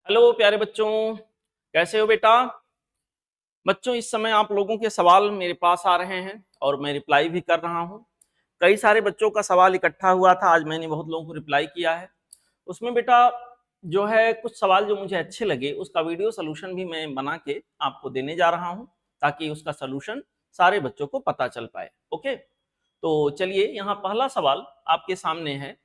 Hello प्यारे बच्चों, कैसे हो बेटा? बच्चों, इस समय आप लोगों के सवाल मेरे पास आ रहे हैं और मैं रिप्लाई भी कर रहा हूं। कई सारे बच्चों का सवाल इकट्ठा हुआ था, आज मैंने बहुत लोगों को रिप्लाई किया है। उसमें बेटा जो है कुछ सवाल जो मुझे अच्छे लगे उसका वीडियो सोल्यूशन भी मैं बना के आपको देने जा रहा हूं, ताकि उसका सोल्यूशन सारे बच्चों को पता चल पाए। ओके, तो चलिए यहाँ पहला सवाल आपके सामने है।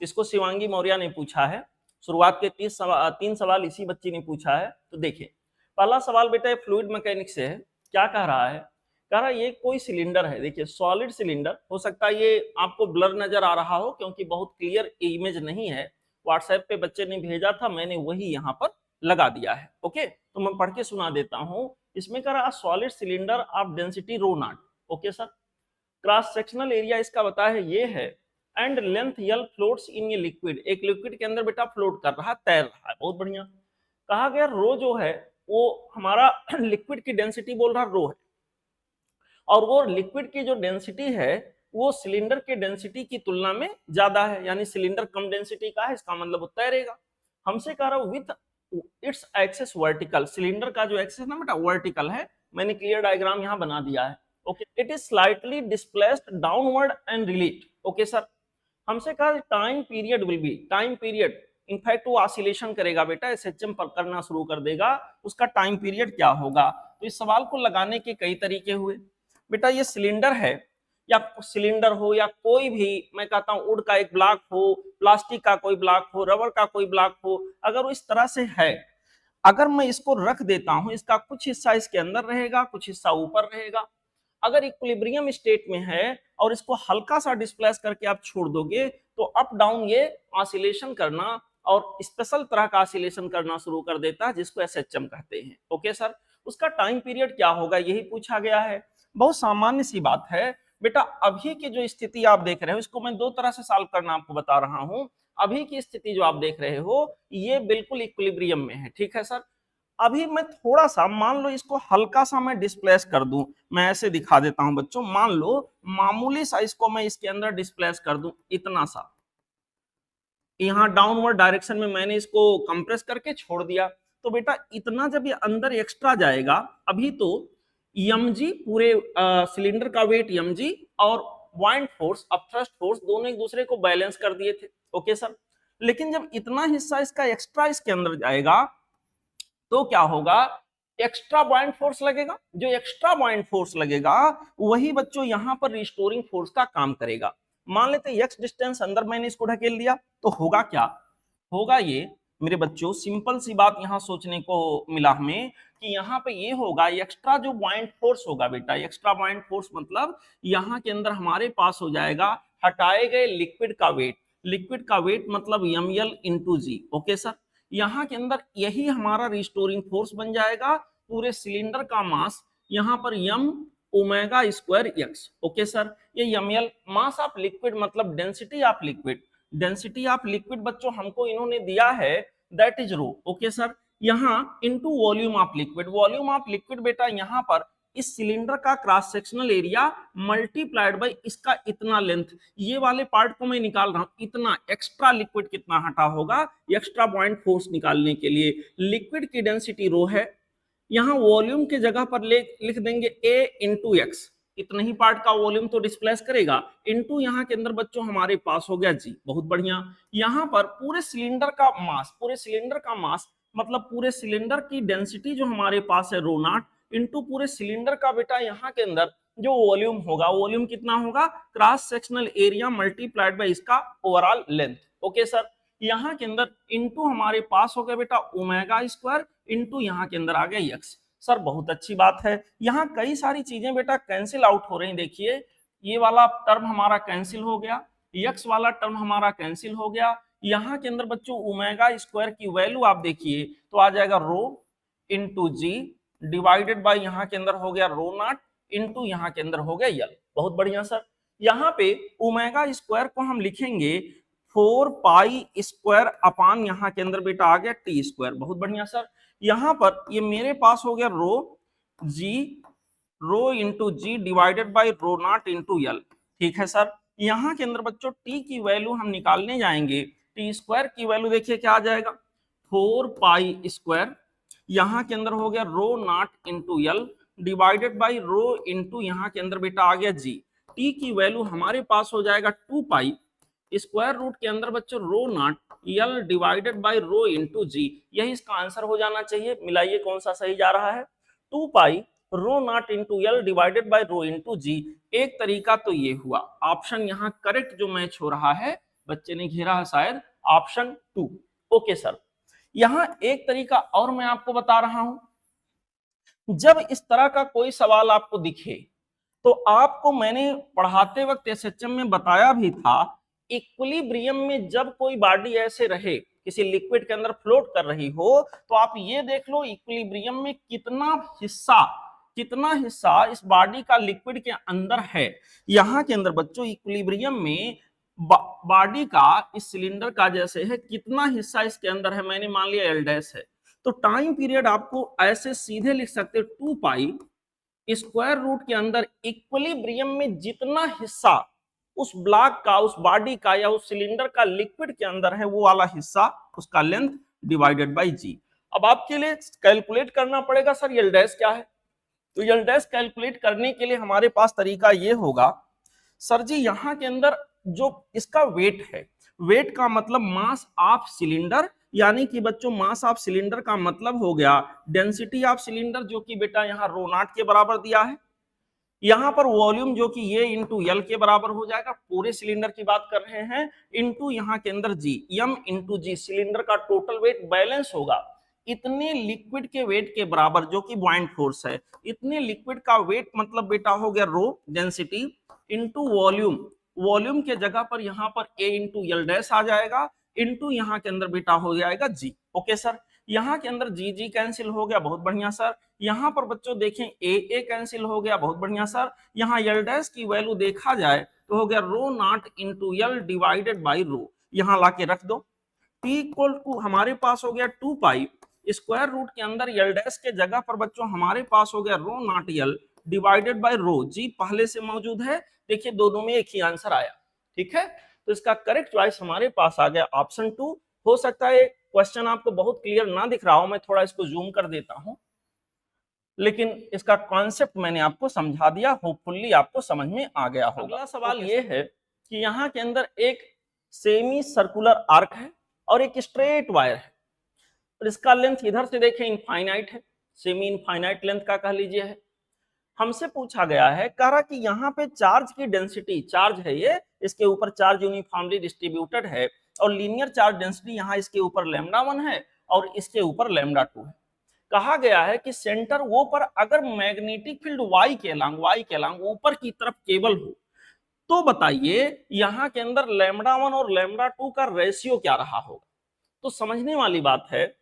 इसको शिवांगी मौर्य ने पूछा है। शुरुआत के 3 सवाल इसी बच्ची ने पूछा है। तो देखिए, पहला सवाल बेटा फ्लूइड मैकेनिक्स से है। क्या कह रहा है? कह रहा है ये कोई सिलेंडर है। देखिए, सॉलिड सिलेंडर हो सकता है, ये आपको ब्लर नजर आ रहा हो क्योंकि बहुत क्लियर इमेज नहीं है। व्हाट्सएप पे बच्चे ने भेजा था, मैंने वही यहाँ पर लगा दिया है। ओके, तो मैं पढ़ के सुना देता हूँ। इसमें कह रहा solid cylinder of density rho not. Okay sir, cross sectional area इसका बताया है ये है, and length L floats in a liquid. एक लिक्विड के अंदर बेटा फ्लोट कर रहा, तैर रहा है। बहुत बढ़िया। कहा गया रो जो है वो हमारा लिक्विड की डेंसिटी बोल रहा रो है, और वो लिक्विड की जो डेंसिटी है वो सिलेंडर के डेंसिटी की तुलना में ज्यादा है, यानी सिलेंडर कम डेंसिटी का है, इसका मतलब वो तैरेगा। हमसे कह रहा with its axis vertical. Cylinder का जो एक्सेस ना बेटा वर्टिकल है, मैंने क्लियर डायग्राम यहाँ बना दिया है। Okay, it is slightly displaced downward and released. Okay sir, हमसे कहा time period will be, time period in fact वो ऑसिलेशन करेगा बेटा, एसएचएम पर करना शुरू कर देगा, उसका टाइम पीरियड क्या होगा? तो इस सवाल को लगाने के कई तरीके हुए बेटा। ये सिलेंडर है, या सिलेंडर हो या कोई भी, मैं कहता हूं वुड का एक ब्लॉक हो, प्लास्टिक का कोई ब्लॉक हो, रबर का कोई ब्लॉक हो, अगर वो इस तरह से है, अगर मैं इसको रख देता हूं, इसका कुछ हिस्सा इसके अंदर रहेगा, कुछ हिस्सा ऊपर रहेगा। अगर इक्विलिब्रियम स्टेट में है और इसको हल्का सा डिस्प्लेस करके आप छोड़ दोगे तो अप डाउन ये ऑसिलेशन करना और स्पेशल तरह का ऑसिलेशन करना शुरू कर देता है, जिसको एसएचएम कहते हैं। ओके सर, उसका टाइम पीरियड क्या होगा यही पूछा गया है। बहुत सामान्य सी बात है बेटा। अभी की जो स्थिति आप देख रहे हो इसको मैं दो तरह से सॉल्व करना आपको बता रहा हूं। अभी की स्थिति जो आप देख रहे हो ये बिल्कुल इक्विलिब्रियम में है, ठीक है सर। अभी मैं थोड़ा सा मान लो इसको हल्का सा मैं डिस्प्लेस कर दूं, मैं ऐसे दिखा देता हूं बच्चों। मान लो मामूली सा इसको मैं इसके अंदर डिस्प्लेस कर दूं, इतना सा, यहाँ डाउनवर्ड डायरेक्शन में मैंने इसको कंप्रेस करके छोड़ दिया। तो बेटा इतना जब ये अंदर एक्स्ट्रा जाएगा, अभी तो mg पूरे सिलेंडर का वेट mg और पॉइंट फोर्स अपथ्रस्ट फोर्स दोनों एक दूसरे को बैलेंस कर दिए थे। ओके सर, लेकिन जब इतना हिस्सा इसका एक्स्ट्रा इसके अंदर जाएगा तो क्या होगा? एक्स्ट्रा पॉइंट फोर्स लगेगा। जो एक्स्ट्रा पॉइंट फोर्स लगेगा वही बच्चों यहां पर रिस्टोरिंग फोर्स का काम करेगा। मान लेते एक्स डिस्टेंस अंदर मैंने इसको ढकेल दिया, तो होगा क्या? होगा ये मेरे बच्चों, सिंपल सी बात यहां सोचने को मिला हमें कि यहाँ पे ये होगा एक्स्ट्रा जो पॉइंट फोर्स होगा बेटा, एक्स्ट्रा पॉइंट फोर्स मतलब यहाँ के अंदर हमारे पास हो जाएगा हटाए गए लिक्विड का वेट। लिक्विड का वेट मतलब ml इंटू जी। ओके सर, यहाँ के अंदर यही हमारा रिस्टोरिंग फोर्स बन जाएगा। पूरे सिलेंडर का मास यहाँ पर m omega square x. Okay sir, ये ml मास ऑफ लिक्विड मतलब density of liquid. Density of liquid बच्चों हमको इन्होंने दिया है, that is rho. Okay sir, यहाँ into volume of liquid. Volume of liquid बेटा यहाँ पर इस सिलेंडर का cross sectional area multiplied by इसका इतना लेंथ। ये वाले पार्ट को मैं निकाल रहा हूं, इतना एक्स्ट्रा लिक्विड कितना हटा होगा एक्स्ट्रा पॉइंट फोर्स निकालने के लिए। लिक्विड की डेंसिटी रो है, यहाँ वॉल्यूम के जगह पर लिख देंगे a इंटू एक्स। इतना ही पार्ट का वॉल्यूम तो डिस्प्लेस करेगा, इनटू यहाँ के अंदर बच्चों हमारे पास हो गया जी। बहुत बढ़िया। यहाँ पर पूरे सिलेंडर का मास, पूरे सिलेंडर का मास मतलब पूरे सिलेंडर की डेंसिटी जो हमारे पास है रो नॉट इनटू पूरे सिलेंडर का बेटा यहाँ के अंदर जो वॉल्यूम होगा, वॉल्यूम कितना होगा? Cross sectional area multiplied by इसका ओवरऑल लेंथ। ओके सर, यहाँ के अंदर इनटू हमारे पास हो गया बेटा ओमेगा स्क्वायर इनटू यहाँ के अंदर आ गया एक्स। सर बहुत अच्छी बात है, यहाँ कई सारी चीजें बेटा कैंसिल आउट हो रही। देखिए ये वाला टर्म हमारा कैंसिल हो गया, एक्स वाला टर्म हमारा कैंसिल हो गया। यहाँ के अंदर बच्चों ओमेगा स्क्वायर की वैल्यू आप देखिए तो आ जाएगा रो इंटू जी डिवाइडेड बाय यहाँ के अंदर हो गया रो नॉट इंटू यहाँ के अंदर हो गया यल। बहुत बढ़िया सर, यहाँ पे ओमेगा स्क्वायर को हम लिखेंगे 4 पाई स्क्वायर अपान यहाँ के अंदर बेटा आ गया टी स्क्वायर। बहुत बढ़िया सर, यहाँ पर ये मेरे पास हो गया rho into g divided by rho naught into L. ठीक है सर, यहाँ के अंदर बच्चों टी की वैल्यू हम निकालने जाएंगे, टी स्क्वायर की वैल्यू देखिए क्या आ जाएगा 4 पाई स्क्वायर, यहाँ के अंदर हो गया rho naught into L divided by rho into यहाँ के अंदर बेटा आ गया जी। टी की वैल्यू हमारे पास हो जाएगा 2 पाई स्क्वायर रूट के अंदर बच्चों rho naught L divided by rho into g. यही इसका आंसर हो जाना चाहिए। मिलाइए कौन सा सही जा रहा है। 2 pi rho naught into L divided by rho into g. एक तरीका तो ये हुआ, ऑप्शन यहाँ करेक्ट जो मैच हो रहा है, बच्चे ने घेरा है शायद ऑप्शन 2। ओके सर, यहां एक तरीका और मैं आपको बता रहा हूं। जब इस तरह का कोई सवाल आपको दिखे तो आपको मैंने पढ़ाते वक्त एसएचएम में बताया भी था, इक्विलिब्रियम में जब कोई बॉडी ऐसे रहे किसी लिक्विड के अंदर फ्लोट कर रही हो, तो आप ये देख लो इक्विलिब्रियम में कितना हिस्सा इस बॉडी का लिक्विड के अंदर है। यहां के अंदर बच्चों इक्विलिब्रियम में बॉडी का इस सिलेंडर का जैसे है कितना हिस्सा इसके अंदर है, मैंने मान लिया एल डैश है, तो टाइम पीरियड आपको ऐसे सीधे लिख सकते 2 पाई स्क्वायर रूट के अंदर इक्विलिब्रियम में जितना हिस्सा उस ब्लॉक का, उस बॉडी का या उस सिलेंडर का लिक्विड के अंदर है, वो वाला हिस्सा उसका लेंथ डिवाइडेड बाई जी। अब आपके लिए कैलकुलेट करना पड़ेगा सर एल डैश क्या है। तो एल डैश कैलकुलेट करने के लिए हमारे पास तरीका ये होगा, सर जी यहाँ के अंदर जो इसका वेट है, वेट का मतलब मास ऑफ सिलेंडर, यानी कि बच्चों मास ऑफ सिलेंडर का मतलब हो गया डेंसिटी ऑफ सिलेंडर, जो कि बेटा यहाँ रो नॉट के बराबर दिया है। यहाँ पर वॉल्यूम जो कि ये इंटू एल के बराबर हो जाएगा, पूरे सिलेंडर की बात कर रहे हैं, इंटू यहाँ के अंदर जी, एम इंटू जी, सिलेंडर का टोटल वेट बैलेंस होगा इतने लिक्विड के वेट के बराबर, जो कि बॉइंट फोर्स है। इतने लिक्विड का वेट मतलब बेटा हो गया rho density into volume, volume के जगह पर यहाँ पर ए इंटू एल डैश आ जाएगा, इंटू यहाँ के अंदर बेटा हो जाएगा जी। ओके सर, यहाँ के अंदर जी जी कैंसिल हो गया, बहुत बढ़िया सर। यहाँ पर बच्चों देखें ए कैंसिल हो गया, बहुत बढ़िया सर। यहाँ एल डैश की वैल्यू देखा जाए तो हो गया rho naught into L divided by rho, यहाँ ला के रख दो। टी इक्वल टू हमारे पास हो गया 2 पाई स्क्वायर रूट के अंदर एल डैश के जगह पर बच्चों हमारे पास हो गया rho naught L divided by रो, जी पहले से मौजूद है। देखिए दोनों में एक ही आंसर आया, ठीक है। तो इसका करेक्ट चॉइस हमारे पास आ गया ऑप्शन 2। हो सकता है क्वेश्चन आपको बहुत क्लियर ना दिख रहा हो, मैं थोड़ा इसको जूम कर देता हूं, लेकिन इसका कॉन्सेप्ट मैंने आपको समझा दिया, होपफुली आपको समझ में आ गया होगा। अगला सवाल ये है कि यहाँ के अंदर एक सेमी सर्कुलर आर्क है और एक स्ट्रेट वायर है, और इसका लेंथ इधर से देखें इनफाइनाइट है, सेमी इनफाइनाइट लेंथ का कह लीजिए है। हमसे पूछा गया है, कह रहा कि यहाँ पे चार्ज की डेंसिटी, चार्ज है ये, इसके ऊपर चार्ज यूनिफॉर्मली डिस्ट्रीब्यूटेड है, और लीनियर चार्ज डेंसिटी यहाँ इसके ऊपर λ1 है और इसके ऊपर λ2 है। कहा गया है कि सेंटर वो पर अगर मैग्नेटिक फील्ड y के अलांग ऊपर की तरफ केबल हो, तो बताइए यहाँ के अंदर λ1 और λ2 का रेशियो क्या रहा होगा। तो समझने वाली बात है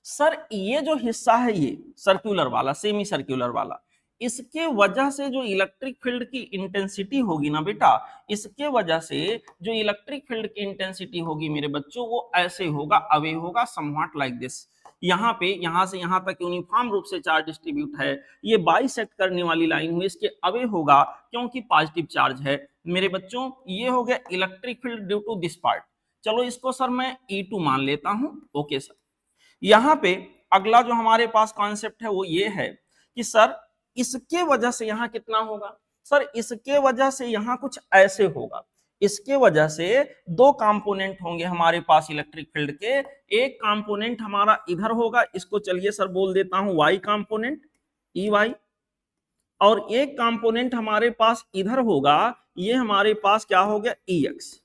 सर, ये जो हिस्सा है ये सर्कुलर वाला, सेमी सर्कुलर वाला, इसके वजह से जो इलेक्ट्रिक फील्ड की इंटेंसिटी होगी ना बेटा, इसके वजह से जो इलेक्ट्रिक फील्ड की इंटेंसिटी होगी मेरे बच्चों, वो ऐसे होगा, अवे होगा, समव्हाट लाइक दिस। यहाँ पे यहाँ से यहाँ तक यूनिफॉर्म रूप से चार्ज डिस्ट्रीब्यूट है, ये बाइसेक्ट करने वाली लाइन हुई, इसके अवे होगा क्योंकि पॉजिटिव चार्ज है मेरे बच्चों। ये हो गया electric field due to this part. चलो इसको सर मैं E2 मान लेता हूँ। ओके सर, यहाँ पे अगला जो हमारे पास कॉन्सेप्ट है वो ये है कि सर इसके वजह से यहाँ कितना होगा, सर इसके वजह से यहाँ कुछ ऐसे होगा। इसके वजह से दो कंपोनेंट होंगे हमारे पास इलेक्ट्रिक फील्ड के, एक कंपोनेंट हमारा इधर होगा, इसको चलिए सर बोल देता हूं y कंपोनेंट EY, और एक कंपोनेंट हमारे पास इधर होगा, ये हमारे पास क्या हो गया EX।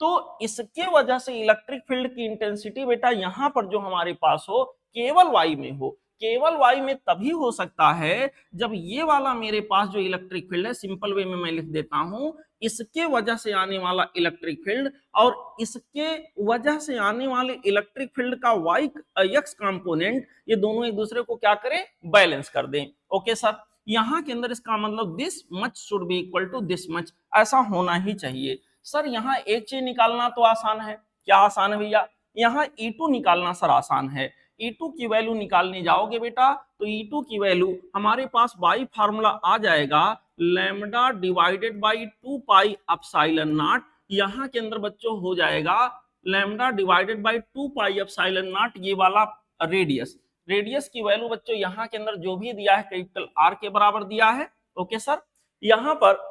तो इसके वजह से इलेक्ट्रिक फील्ड की इंटेंसिटी बेटा यहाँ पर जो हमारे पास हो केवल y में हो, केवल y में तभी हो सकता है जब ये वाला मेरे पास जो इलेक्ट्रिक फील्ड है, सिंपल वे में मैं लिख देता हूं, इसके वजह से आने वाला इलेक्ट्रिक फील्ड और इसके वजह से आने वाले इलेक्ट्रिक फील्ड का y x कंपोनेंट, ये दोनों एक दूसरे को क्या करें, बैलेंस कर दें। ओके सर, यहाँ के अंदर इसका मतलब this much should be equal to this much, ऐसा होना ही चाहिए। सर यहाँ एक चीज निकालना तो आसान है, क्या आसान है भैया, यहाँ E2 निकालना सर आसान है। E2 की वैल्यू निकालने जाओगे बेटा तो E2 की वैल्यू हमारे पास बाई फार्मूला आ जाएगा lambda divided by 2 pi epsilon not, यहाँ के अंदर बच्चों हो जाएगा lambda divided by 2 pi epsilon not, ये वाला रेडियस, रेडियस की वैल्यू बच्चों यहाँ के अंदर जो भी दिया है कैपिटल आर के बराबर दिया है। ओके सर, यहाँ पर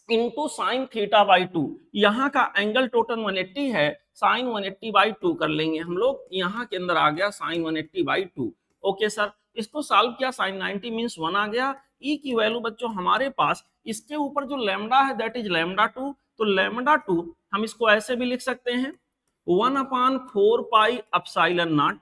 इंटू साइन थीटा बाई 2, यहाँ का एंगल टोटल 180 है, साइन 180 बाई 2 कर लेंगे हम लोग, यहाँ के अंदर आ गया साइन 180 बाई 2। ओके सर, इसको सॉल्व किया, साइन 90 मीन्स 1 आ गया। ई की वैल्यू बच्चों हमारे पास इसके ऊपर जो लैम्डा है दैट इज लैम्डा 2, तो लैम्डा 2 हम इसको ऐसे भी लिख सकते हैं 1/4 पाई एप्सिलॉन नॉट,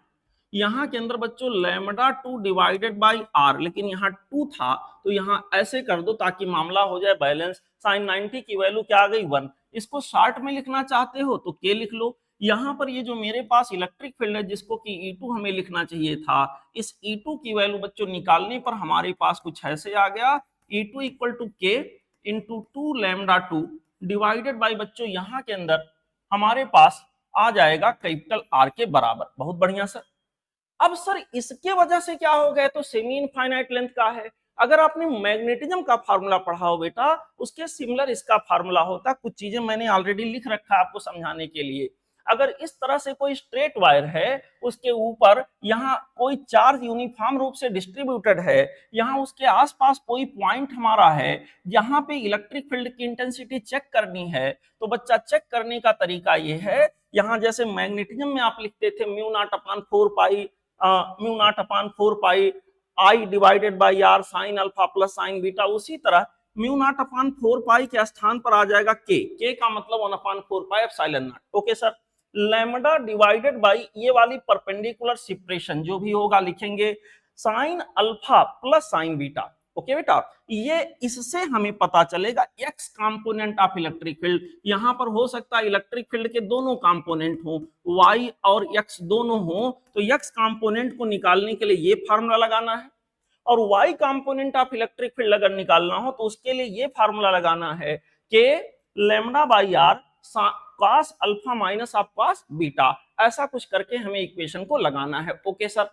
यहाँ के अंदर बच्चों लैम्डा 2 डिवाइडेड बाई आर, लेकिन यहाँ 2 था तो यहाँ ऐसे कर दो ताकि मामला हो जाए बैलेंस। साइन 90 की वैल्यू क्या आ गई 1, इसको शॉर्ट में लिखना चाहते हो तो के लिख लो। यहाँ पर ये जो मेरे पास इलेक्ट्रिक फील्ड है जिसको कि E2 हमें लिखना चाहिए था, इस E2 की वैल्यू बच्चों निकालने पर हमारे पास कुछ ऐसे आ गया, E2 इक्वल टू के इंटू 2 लैम्डा 2 डिवाइडेड बाई बच्चों यहाँ के अंदर हमारे पास आ जाएगा कैपिटल आर के बराबर। बहुत बढ़िया सर। अब सर इसके वजह से क्या हो गया, तो सेमी इनफाइनाइट लेंथ का है। अगर आपने मैग्नेटिज्म का फार्मूला पढ़ा हो बेटा, उसके सिमिलर इसका फार्मूला होता। कुछ चीजें मैंने ऑलरेडी लिख रखा है आपको समझाने के लिए। अगर इस तरह से कोई स्ट्रेट वायर है, उसके ऊपर यहाँ कोई चार्ज यूनिफॉर्म रूप से डिस्ट्रीब्यूटेड है, यहाँ उसके आसपास कोई पॉइंट हमारा है, यहाँ पे इलेक्ट्रिक फील्ड की इंटेंसिटी चेक करनी है, तो बच्चा चेक करने का तरीका ये है, यहाँ जैसे मैग्नेटिज्म में आप लिखते थे mu not upon 4 pi mu not upon 4 pi I divided by R sine alpha plus sine beta, उसी तरह म्यू नॉट अपॉन 4 पाई के स्थान पर आ जाएगा के का मतलब 1/4 pi epsilon not. Okay sir, lambda divided by ये वाली परपेंडिकुलर सेपरेशन जो भी होगा लिखेंगे sign alpha plus sine beta. Okay बेटा, ये इससे हमें पता चलेगा x component of electric field. यहां पर हो सकता है इलेक्ट्रिक फील्ड के दोनों कंपोनेंट हो, वाई और एक्स दोनों हो, तो एक्स कंपोनेंट को निकालने के लिए ये फार्मूला लगाना है, और Y component of electric field अगर निकालना हो तो उसके लिए ये फार्मूला लगाना है कि lambda by R cos alpha minus of cos beta, ऐसा कुछ करके हमें इक्वेशन को लगाना है। ओके सर,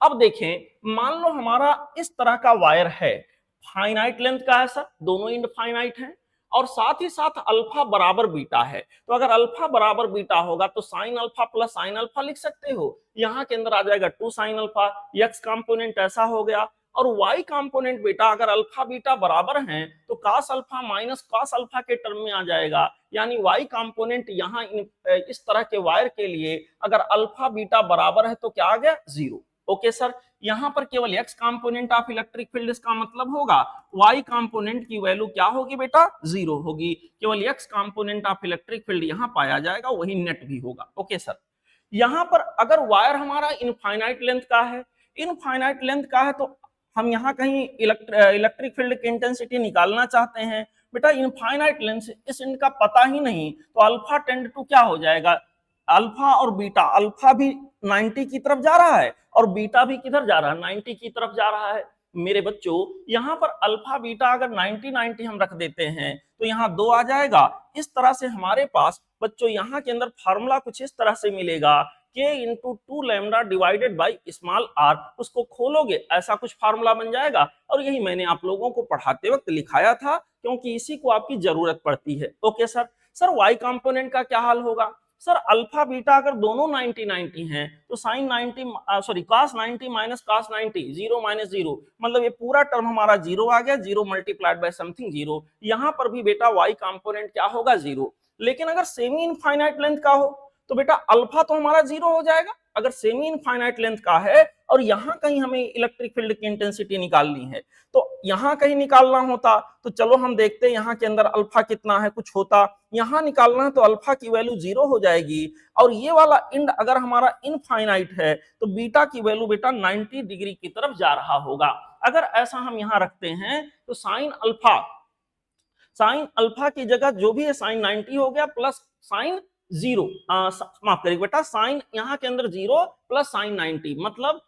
अब देखें, मान लो हमारा इस तरह का वायर है, फाइनाइट लेंथ का है सर, दोनों इनफाइनाइट हैं, और साथ ही साथ अल्फा बराबर बीटा है। तो अगर अल्फा बराबर बीटा होगा तो sign alpha plus sine alpha लिख सकते हो, यहाँ के अंदर आ जाएगा 2 साइन अल्फा, एक्स कंपोनेंट ऐसा हो गया, और y कंपोनेंट बेटा अगर अल्फा बीटा बराबर हैं तो cos alpha minus cos alpha के टर्म में आ जाएगा, यानी y कंपोनेंट यहाँ इस तरह के वायर के लिए अगर अल्फा बीटा बराबर है तो क्या आ गया 0। ओके सर, यहाँ पर केवल x component of electric field, इसका मतलब होगा y कंपोनेंट की वैल्यू क्या होगी बेटा 0 होगी, केवल x component of electric field यहाँ पाया जाएगा, वही नेट भी होगा। ओके सर, यहाँ पर अगर वायर हमारा इनफाइनाइट लेंथ का है, इनफाइनाइट लेंथ का है तो हम यहाँ कहीं इलेक्ट्रिक फील्ड की इंटेंसिटी निकालना चाहते हैं, बेटा इनफाइनाइट लेंथ इस इनका पता ही नहीं, तो अल्फा टेंड टू क्या हो जाएगा, अल्फा और बीटा, अल्फा भी 90 की तरफ जा रहा है और बीटा भी किधर जा रहा है 90 की तरफ जा रहा है। मेरे बच्चों यहाँ पर अल्फा बीटा अगर 90-90 हम रख देते हैं तो यहाँ 2 आ जाएगा। इस तरह से हमारे पास बच्चों यहाँ के अंदर फार्मूला कुछ इस तरह से मिलेगा k into 2 lambda divided by small R, उसको खोलोगे ऐसा कुछ फार्मूला बन जाएगा, और यही मैंने आप लोगों को पढ़ाते वक्त लिखाया था क्योंकि इसी को आपकी जरूरत पड़ती है। ओके सर, वाई कंपोनेंट का क्या हाल होगा, सर अल्फा बीटा अगर दोनों 90-90 हैं तो sine 90 cos 90 minus cos 90 0 minus 0, मतलब ये पूरा टर्म हमारा 0 आ गया, 0 मल्टीप्लाइड बाय समथिंग 0, यहाँ पर भी बेटा y कंपोनेंट क्या होगा 0। लेकिन अगर सेमी इनफाइनाइट लेंथ का हो तो बेटा अल्फा तो हमारा 0 हो जाएगा, अगर सेमी इनफाइनाइट लेंथ का है और यहाँ कहीं हमें इलेक्ट्रिक फील्ड की इंटेंसिटी निकालनी है तो यहाँ कहीं निकालना होता, तो चलो हम देखते हैं यहाँ के अंदर अल्फा कितना है, कुछ होता, यहाँ निकालना है तो अल्फा की वैल्यू 0 हो जाएगी, और ये वाला इंड अगर हमारा इनफाइनाइट है तो बीटा की वैल्यू बेटा 90 डिग्री की तरफ जा रहा होगा। अगर ऐसा हम यहाँ रखते हैं तो साइन अल्फा की जगह जो भी है साइन 90 हो गया प्लस साइन 0, माफ करिए बेटा, साइन यहाँ के अंदर 0 प्लस साइन 90, मतलब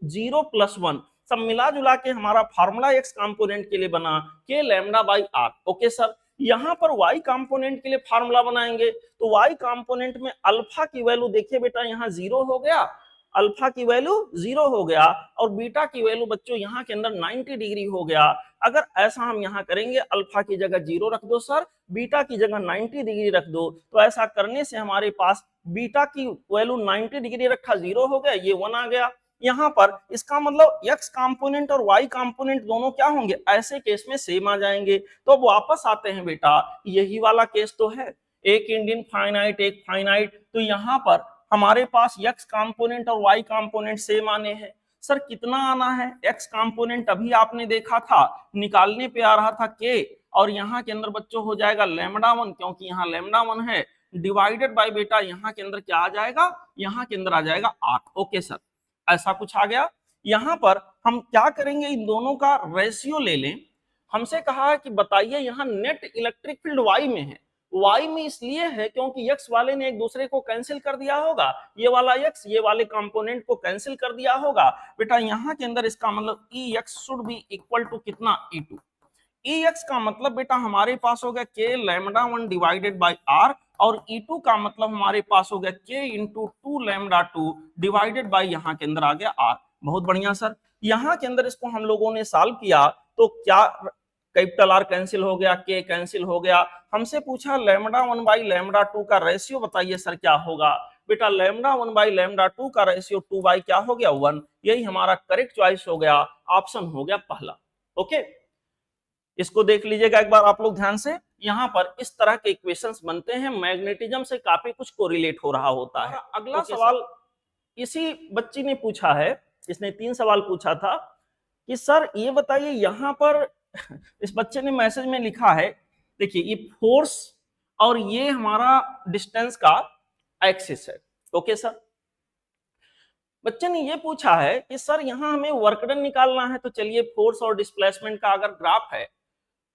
0 प्लस 1, सब मिला जुला के हमारा फार्मूला एक्स कंपोनेंट के लिए बना के lambda by R. Okay sir, यहाँ पर वाई कंपोनेंट के लिए फार्मूला बनाएंगे तो वाई कंपोनेंट में अल्फा की वैल्यू देखिए बेटा यहाँ 0 हो गया, अल्फा की वैल्यू 0 हो गया, और बीटा की वैल्यू बच्चों यहाँ के अंदर 90 डिग्री हो गया। अगर ऐसा हम यहाँ करेंगे अल्फा की जगह 0 रख दो सर, बीटा की जगह 90 डिग्री रख दो, तो ऐसा करने से हमारे पास बीटा की वैल्यू 90 डिग्री रखा 0 हो गया, ये 1 आ गया। यहाँ पर इसका मतलब x कंपोनेंट और y कंपोनेंट दोनों क्या होंगे, ऐसे केस में सेम आ जाएंगे। तो अब वापस आते हैं बेटा, यही वाला केस तो है, एक इनफाइनाइट एक फाइनाइट, तो यहाँ पर हमारे पास x कंपोनेंट और y कंपोनेंट सेम आने हैं। सर कितना आना है, x कंपोनेंट अभी आपने देखा था निकालने पे आ रहा था k, और यहाँ के अंदर बच्चों हो जाएगा λ1, क्योंकि यहाँ λ1 है, डिवाइडेड बाय बेटा यहाँ के अंदर क्या आ जाएगा, यहाँ के अंदर आ जाएगा 8। ओके सर, ऐसा कुछ आ गया। यहाँ पर हम क्या करेंगे, इन दोनों का रेशियो ले लें। हमसे कहा है कि बताइए यहाँ नेट इलेक्ट्रिक फील्ड y में है, y में इसलिए है क्योंकि x वाले ने एक दूसरे को कैंसिल कर दिया होगा, ये वाला x ये वाले कंपोनेंट को कैंसिल कर दिया होगा बेटा। यहाँ के अंदर इसका मतलब Ex should be equal to कितना, E2। Ex का मतलब बेटा हमारे पास हो गया k λ1 डिवाइडेड बाय r, और E2 का मतलब हमारे पास हो गया k इंटू 2 λ2 डिवाइडेड बाय यहाँ के अंदर आ गया r। बहुत बढ़िया सर, यहाँ के अंदर इसको हम लोगों ने सॉल्व किया तो क्या कैपिटल R कैंसिल हो गया, k कैंसिल हो गया। हमसे पूछा λ1 बाई λ2 का रेशियो बताइए सर क्या होगा, बेटा λ1 बाई λ2 का रेशियो 2 बाई क्या हो गया 1। यही हमारा करेक्ट चॉइस हो गया, ऑप्शन हो गया पहला। ओके, इसको देख लीजिएगा एक बार आप लोग ध्यान से। यहाँ पर इस तरह के इक्वेशंस बनते हैं, मैग्नेटिज्म से काफी कुछ कोरिलेट हो रहा होता है। अगला सवाल इसी बच्ची ने पूछा है, इसने 3 सवाल पूछा था कि सर ये बताइए, यहाँ पर इस बच्चे ने मैसेज में लिखा है, देखिए ये फोर्स और ये हमारा डिस्टेंस का एक्सिस है। ओके सर, बच्चे ने ये पूछा है कि सर यहाँ हमें वर्क डन निकालना है, तो चलिए फोर्स और डिस्प्लेसमेंट का अगर ग्राफ है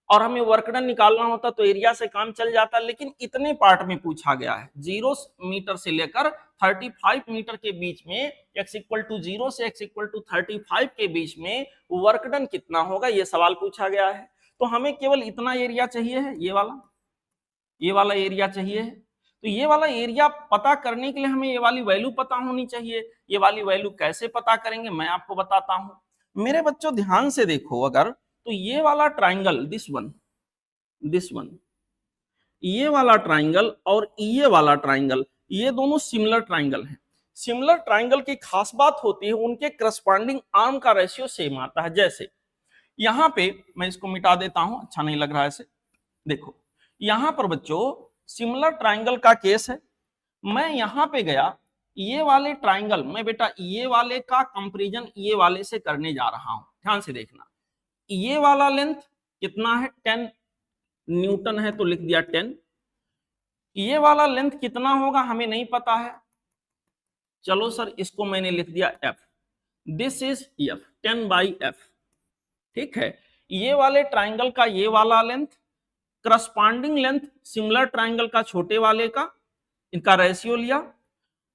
और हमें वर्क डन निकालना होता तो एरिया से काम चल जाता, लेकिन इतने पार्ट में पूछा गया है, 0 मीटर से लेकर 35 मीटर के बीच में, x इक्वल टू 0 से x इक्वल टू 35 के बीच में वर्क डन कितना होगा, ये सवाल पूछा गया है। तो हमें केवल इतना एरिया चाहिए है, ये वाला एरिया चाहिए है। तो ये वाला एरिया पता करने के लिए हमें ये वाली वैल्यू पता होनी चाहिए। ये वाली वैल्यू कैसे पता करेंगे मैं आपको बताता हूं। मेरे बच्चों ध्यान से देखो, अगर तो ये वाला ट्राइंगल, दिस वन, ये वाला ट्राइंगल और ये वाला ट्राइंगल, ये दोनों सिमिलर ट्राइंगल हैं। सिमिलर ट्राइंगल की खास बात होती है उनके करस्पॉन्डिंग आर्म का रेशियो सेम आता है। जैसे यहां पे मैं इसको मिटा देता हूं, अच्छा नहीं लग रहा है ऐसे। देखो यहां पर बच्चों सिमिलर ट्राइंगल का केस है, मैं यहां पे गया, ये वाले ट्राइंगल मैं बेटा ये वाले का कंपैरिजन ये वाले से करने जा रहा हूं। ध्यान से देखना, ये वाला लेंथ कितना है 10 न्यूटन है, तो लिख दिया 10। ये वाला लेंथ कितना होगा हमें नहीं पता है, चलो सर इसको मैंने लिख दिया f, this is f, 10 by f। ठीक है, ये वाले ट्राइंगल का ये वाला length, corresponding length similar triangle का छोटे वाले का, इनका रेशियो लिया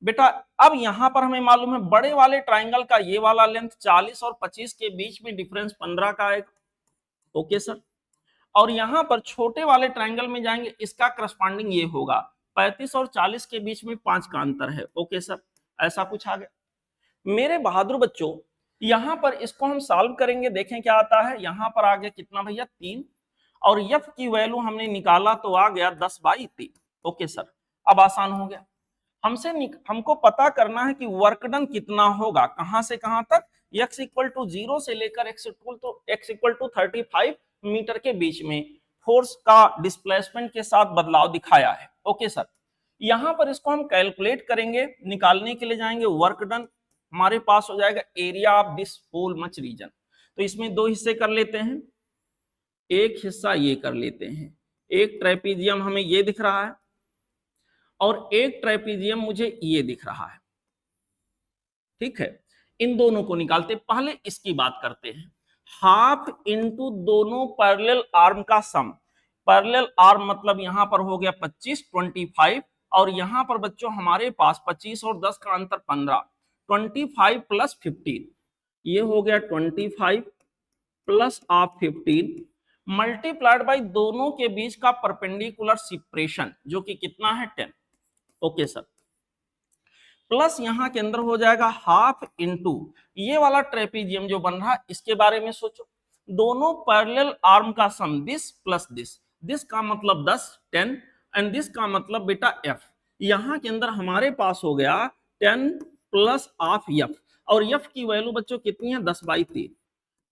बेटा। अब यहां पर हमें मालूम है बड़े वाले ट्राइंगल का ये वाला लेंथ 40 और 25 के बीच में डिफरेंस 15 का आएगा। ओके सर, और यहां पर छोटे वाले ट्राइंगल में जाएंगे, इसका करस्पॉन्डिंग ये होगा 35 और 40 के बीच में 5 का अंतर है। ओके सर, ऐसा कुछ आ गया। मेरे बहादुर बच्चों यहां पर इसको हम सॉल्व करेंगे, देखें क्या आता है। यहां पर आ गया कितना भैया 3, और f की वैल्यू हमने निकाला तो आ गया 10/3। ओके सर, अब आसान हो गया। हमको पता करना है कि वर्क डन कितना होगा, कहां से कहां तक, x इक्वल टू 0 से लेकर x इक्वल टू 35 मीटर के बीच में फोर्स का डिस्प्लेसमेंट के साथ बदलाव दिखाया है। ओके सर, यहां पर इसको हम कैलकुलेट करेंगे, निकालने के लिए जाएंगे वर्क डन, हमारे पास हो जाएगा area of this whole much region. तो इसमें 2 हिस्से कर लेते हैं, एक हिस्सा ये कर लेते हैं, एक ट्रेपीजियम हमें ये दिख रहा है और एक ट्रेपीजियम मुझे ये दिख रहा है। ठीक है, इन दोनों को निकालते, पहले इसकी बात करते हैं। हाफ इंटू दोनों पैरेलल आर्म का सम, पैरेलल आर्म मतलब यहां पर हो गया 25 25, और यहां पर बच्चों हमारे पास 25 और 10 का अंतर 15, 25 प्लस 15, ये हो गया 25 प्लस ऑफ 15 मल्टीप्लाइड बाई दोनों के बीच का परपेंडिकुलर सेपरेशन जो कि कितना है 10। ओके सर, प्लस यहां के अंदर हो जाएगा हाफ इंटू ये वाला ट्रेपीजियम जो बन रहा है, इसके बारे में सोचो, दोनों पैरेलल आर्म का सम दिस प्लस दिस, दिस का मतलब 10 10 एंड दिस का मतलब बेटा f। यहां के अंदर हमारे पास हो गया 10 प्लस ऑफ f, और f की वैल्यू बच्चों कितनी है 10/3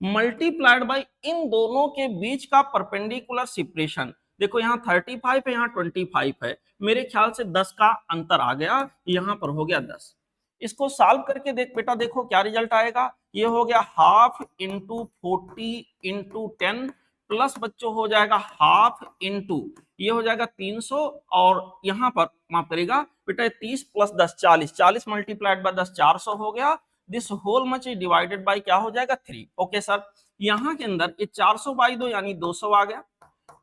मल्टीप्लाइड बाई इन दोनों के बीच का परपेंडिकुलर सेपरेशन। देखो यहाँ 35 है, यहाँ 25 है, मेरे ख्याल से 10 का अंतर आ गया, यहाँ पर हो गया 10। इसको सॉल्व करके देख बेटा, देखो क्या रिजल्ट आएगा। ये हो गया हाफ इंटू 40 इंटू 10 प्लस बच्चों हो जाएगा हाफ इंटू ये हो जाएगा 300, और यहाँ पर माफ करेगा बेटा 30 प्लस 10 40, 40 मल्टीप्लाइड बाय 10 400 हो गया। This whole much is divided by क्या हो जाएगा 3। ओके सर, यहाँ के अंदर ये 400 बाई 2 यानी 200 आ गया,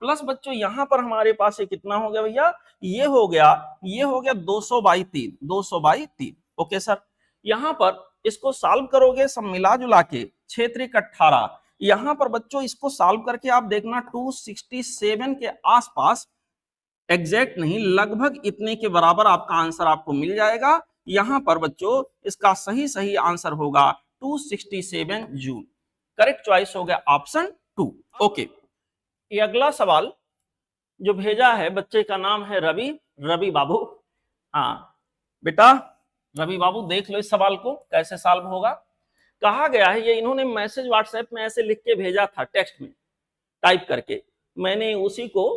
प्लस बच्चों यहाँ पर हमारे पास ये कितना हो गया भैया, ये हो गया 200/3, 200/3। ओके सर, यहाँ पर इसको सॉल्व करोगे सब मिला जुला के 6 3 18, यहाँ पर बच्चों इसको सॉल्व करके आप देखना 267 के आसपास, एग्जैक्ट नहीं लगभग इतने के बराबर आपका आंसर आपको मिल जाएगा। यहां पर बच्चों इसका सही आंसर होगा 267 जूल। करेक्ट चॉइस हो गया ऑप्शन 2। ओके, ये अगला सवाल जो भेजा है बच्चे का नाम है रवि बाबू। हाँ बेटा रवि बाबू देख लो इस सवाल को कैसे सॉल्व होगा। कहा गया है, ये इन्होंने मैसेज व्हाट्सएप में ऐसे लिख के भेजा था, टेक्स्ट में टाइप करके, मैंने उसी को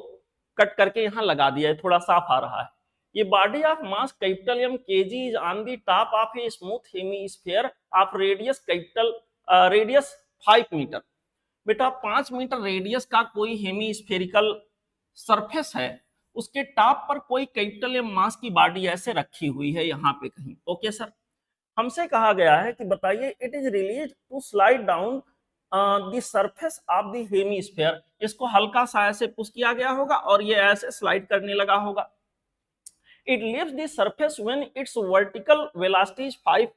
कट करके यहाँ लगा दिया है, थोड़ा साफ आ रहा है। ये body of mass capital M kg is on the top of a smooth hemisphere of radius capital radius 5 metre. बेटा 5 मीटर रेडियस का कोई हेमीस्फेरिकल सरफेस है, उसके टॉप पर कोई कैपिटल M मास की बॉडी ऐसे रखी हुई है यहाँ पे कहीं। ओके सर, हमसे कहा गया है कि बताइए it is release to slide down the surface of the hemisphere. इसको हल्का सा ऐसे पुश किया गया होगा और ये ऐसे स्लाइड करने लगा होगा। It leaves the surface when it's vertical velocity is 5,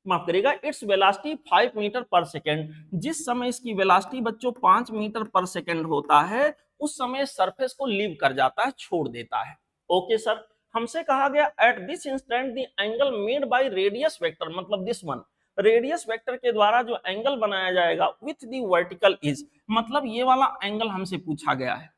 माफ करिएगा its velocity 5 metre per second. जिस समय इसकी वेलोसिटी बच्चों 5 मीटर पर सेकेंड होता है, उस समय सरफेस को लीव कर जाता है, छोड़ देता है। ओके सर, हमसे कहा गया at this instant the angle made by radius vector, मतलब दिस वन, रेडियस वेक्टर के द्वारा जो एंगल बनाया जाएगा विथ द वर्टिकल इज, मतलब ये वाला एंगल हमसे पूछा गया है।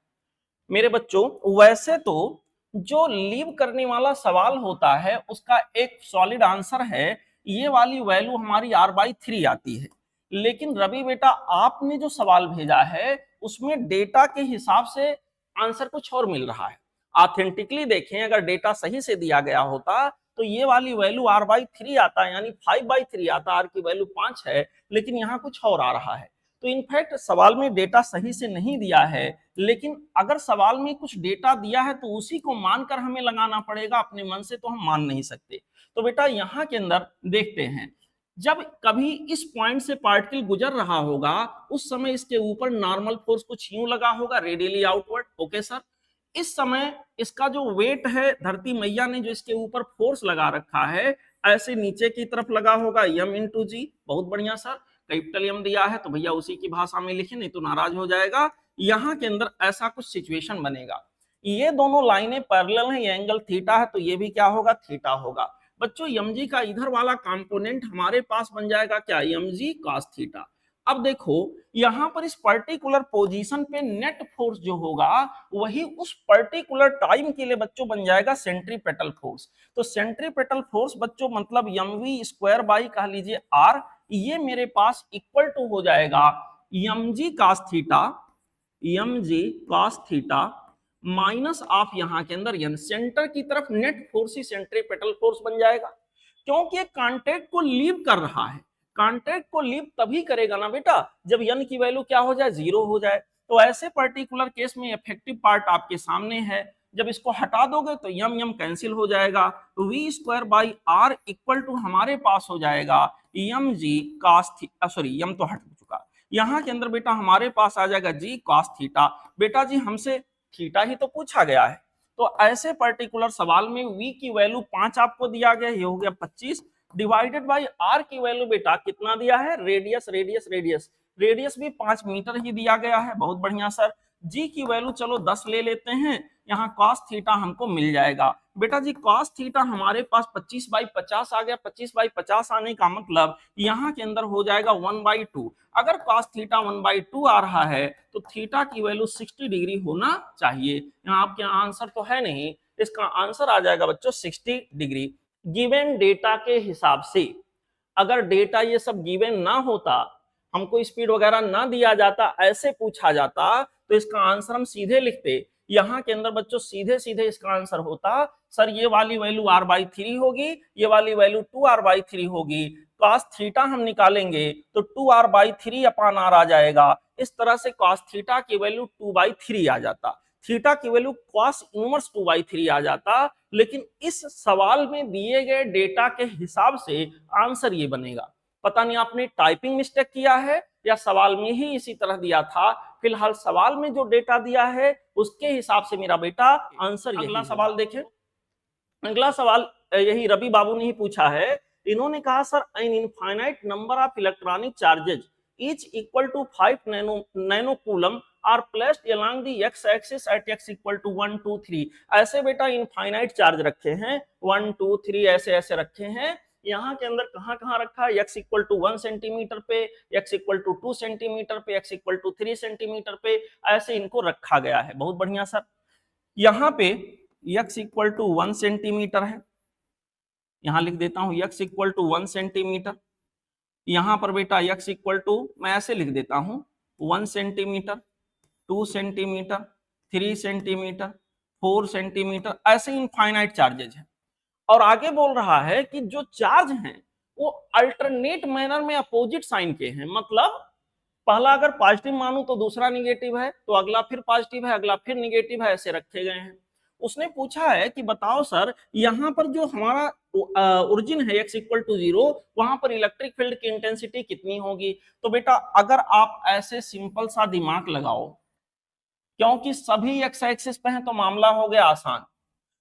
मेरे बच्चों वैसे तो जो लीव करने वाला सवाल होता है उसका एक सॉलिड आंसर है, ये वाली वैल्यू हमारी r/3 आती है, लेकिन रवि बेटा आपने जो सवाल भेजा है उसमें डेटा के हिसाब से आंसर कुछ और मिल रहा है। ऑथेंटिकली देखें, अगर डेटा सही से दिया गया होता तो ये वाली वैल्यू r/3 आता है, यानी 5/3 आता, r की वैल्यू 5 है, लेकिन यहाँ कुछ और आ रहा है। तो इनफैक्ट सवाल में डेटा सही से नहीं दिया है, लेकिन अगर सवाल में कुछ डेटा दिया है तो उसी को मानकर हमें लगाना पड़ेगा, अपने मन से तो हम मान नहीं सकते। तो बेटा यहाँ के अंदर देखते हैं, जब कभी इस पॉइंट से पार्टिकल गुजर रहा होगा उस समय इसके ऊपर नॉर्मल फोर्स कुछ यूं लगा होगा, रेडियली आउटवर्ड। ओके सर, इस समय इसका जो वेट है धरती मैया ने जो इसके ऊपर फोर्स लगा रखा है ऐसे नीचे की तरफ लगा होगा, m इंटू जी। बहुत बढ़िया सर, कैपिटल M दिया है तो भैया उसी की भाषा में लिखे, नहीं तो नाराज हो जाएगा। यहाँ के अंदर ऐसा कुछ सिचुएशन बनेगा, ये दोनों लाइनें पैरेलल हैं, ये एंगल थीटा है तो ये भी क्या होगा, थीटा होगा। बच्चों mg का इधर वाला कंपोनेंट हमारे पास बन जाएगा क्या, mg cos थीटा। अब देखो यहां पर इस पर्टिकुलर पोजीशन पे नेट फोर्स जो होगा वही उस पर्टिकुलर टाइम के लिए बच्चों बन जाएगा सेंट्रीपेटल फोर्स। तो सेंट्रीपेटल फोर्स बच्चों मतलब mv² बाई कह लीजिए r, ये मेरे पास इक्वल टू हो जाएगा mg cos theta minus of यहाँ के अंदर n, सेंटर की तरफ नेट फोर्स ही सेंट्रीपेटल फोर्स बन जाएगा, क्योंकि कांटेक्ट को लीव कर रहा है। कांटेक्ट को लीव तभी करेगा ना बेटा जब n की वैल्यू क्या हो जाए, 0 हो जाए। तो ऐसे पर्टिकुलर केस में इफेक्टिव पार्ट आपके सामने है, जब इसको हटा दोगे तो m कैंसिल हो जाएगा, v² by r equal to हमारे पास हो जाएगा mg cos theta, sorry m तो हट चुका, यहाँ के अंदर बेटा हमारे पास आ जाएगा g cos थीटा। बेटा जी हमसे थीटा ही तो पूछा गया है, तो ऐसे पर्टिकुलर सवाल में v की वैल्यू 5 आपको दिया गया, ये हो गया 25 डिवाइडेड बाई r की वैल्यू बेटा कितना दिया है, रेडियस रेडियस रेडियस रेडियस भी 5 मीटर ही दिया गया है। बहुत बढ़िया सर, जी की वैल्यू चलो 10 ले लेते हैं, यहाँ cos थीटा हमको मिल जाएगा। बेटा जी cos थीटा हमारे पास 25/50 आ गया। 25/50 आने का मतलब यहाँ के अंदर हो जाएगा 1/2। अगर cos थीटा 1/2 आ रहा है तो थीटा की वैल्यू 60 डिग्री होना चाहिए। यहाँ आपके आंसर तो है नहीं, इसका आंसर आ जाएगा बच्चों 60 डिग्री। गिवन डेटा के हिसाब से, अगर डेटा ये सब गिवन ना होता, हमको स्पीड वगैरह ना दिया जाता, ऐसे पूछा जाता, तो इसका आंसर हम सीधे लिखते। यहाँ के अंदर बच्चों सीधे सीधे इसका आंसर होता सर ये वाली वैल्यू r/3 होगी, ये वाली वैल्यू 2r/3 होगी। cos थीटा हम निकालेंगे तो 2r/3 अपान r आ जाएगा। इस तरह से cos थीटा की वैल्यू 2/3 आ जाता, थीटा की वैल्यू cos इनवर्स 2/3 आ जाता। लेकिन इस सवाल में दिए गए डेटा के हिसाब से आंसर ये बनेगा। पता नहीं आपने टाइपिंग मिस्टेक किया है या सवाल में ही इसी तरह दिया था। फिलहाल सवाल में जो डेटा दिया है उसके हिसाब से मेरा बेटा आंसर। अगला सवाल देखें। अगला सवाल यही रवि बाबू ने ही पूछा है। इन्होंने कहा sir an infinite number of electronic charges each equal to 5 nano coulomb are placed along the x axis at x equal to 1 2 3। ऐसे बेटा इनफाइनाइट चार्ज रखे हैं 1 2 3 ऐसे ऐसे रखे हैं। यहाँ के अंदर कहाँ कहाँ रखा है, x इक्वल टू 1 सेंटीमीटर पे, x इक्वल टू 2 सेंटीमीटर पे, x इक्वल टू 3 सेंटीमीटर पे, ऐसे इनको रखा गया है। बहुत बढ़िया सर। यहाँ पे x इक्वल टू 1 सेंटीमीटर है, यहाँ लिख देता हूँ x इक्वल टू 1 सेंटीमीटर। यहाँ पर बेटा x इक्वल टू मैं ऐसे लिख देता हूँ 1 सेंटीमीटर, 2 सेंटीमीटर, 3 सेंटीमीटर, 4 सेंटीमीटर, ऐसे इनफाइनाइट चार्जेज है। और आगे बोल रहा है कि जो चार्ज हैं वो अल्टरनेट मैनर में अपोजिट साइन के हैं। मतलब पहला अगर पॉजिटिव मानूं तो दूसरा निगेटिव है, तो अगला फिर पॉजिटिव है, अगला फिर निगेटिव है, ऐसे रखे गए हैं। उसने पूछा है कि बताओ सर यहाँ पर जो हमारा ओरिजिन है x इक्वल टू 0, वहां पर इलेक्ट्रिक फील्ड की इंटेंसिटी कितनी होगी। तो बेटा अगर आप ऐसे सिंपल सा दिमाग लगाओ, क्योंकि सभी x एक्सिस पे हैं तो मामला हो गया आसान।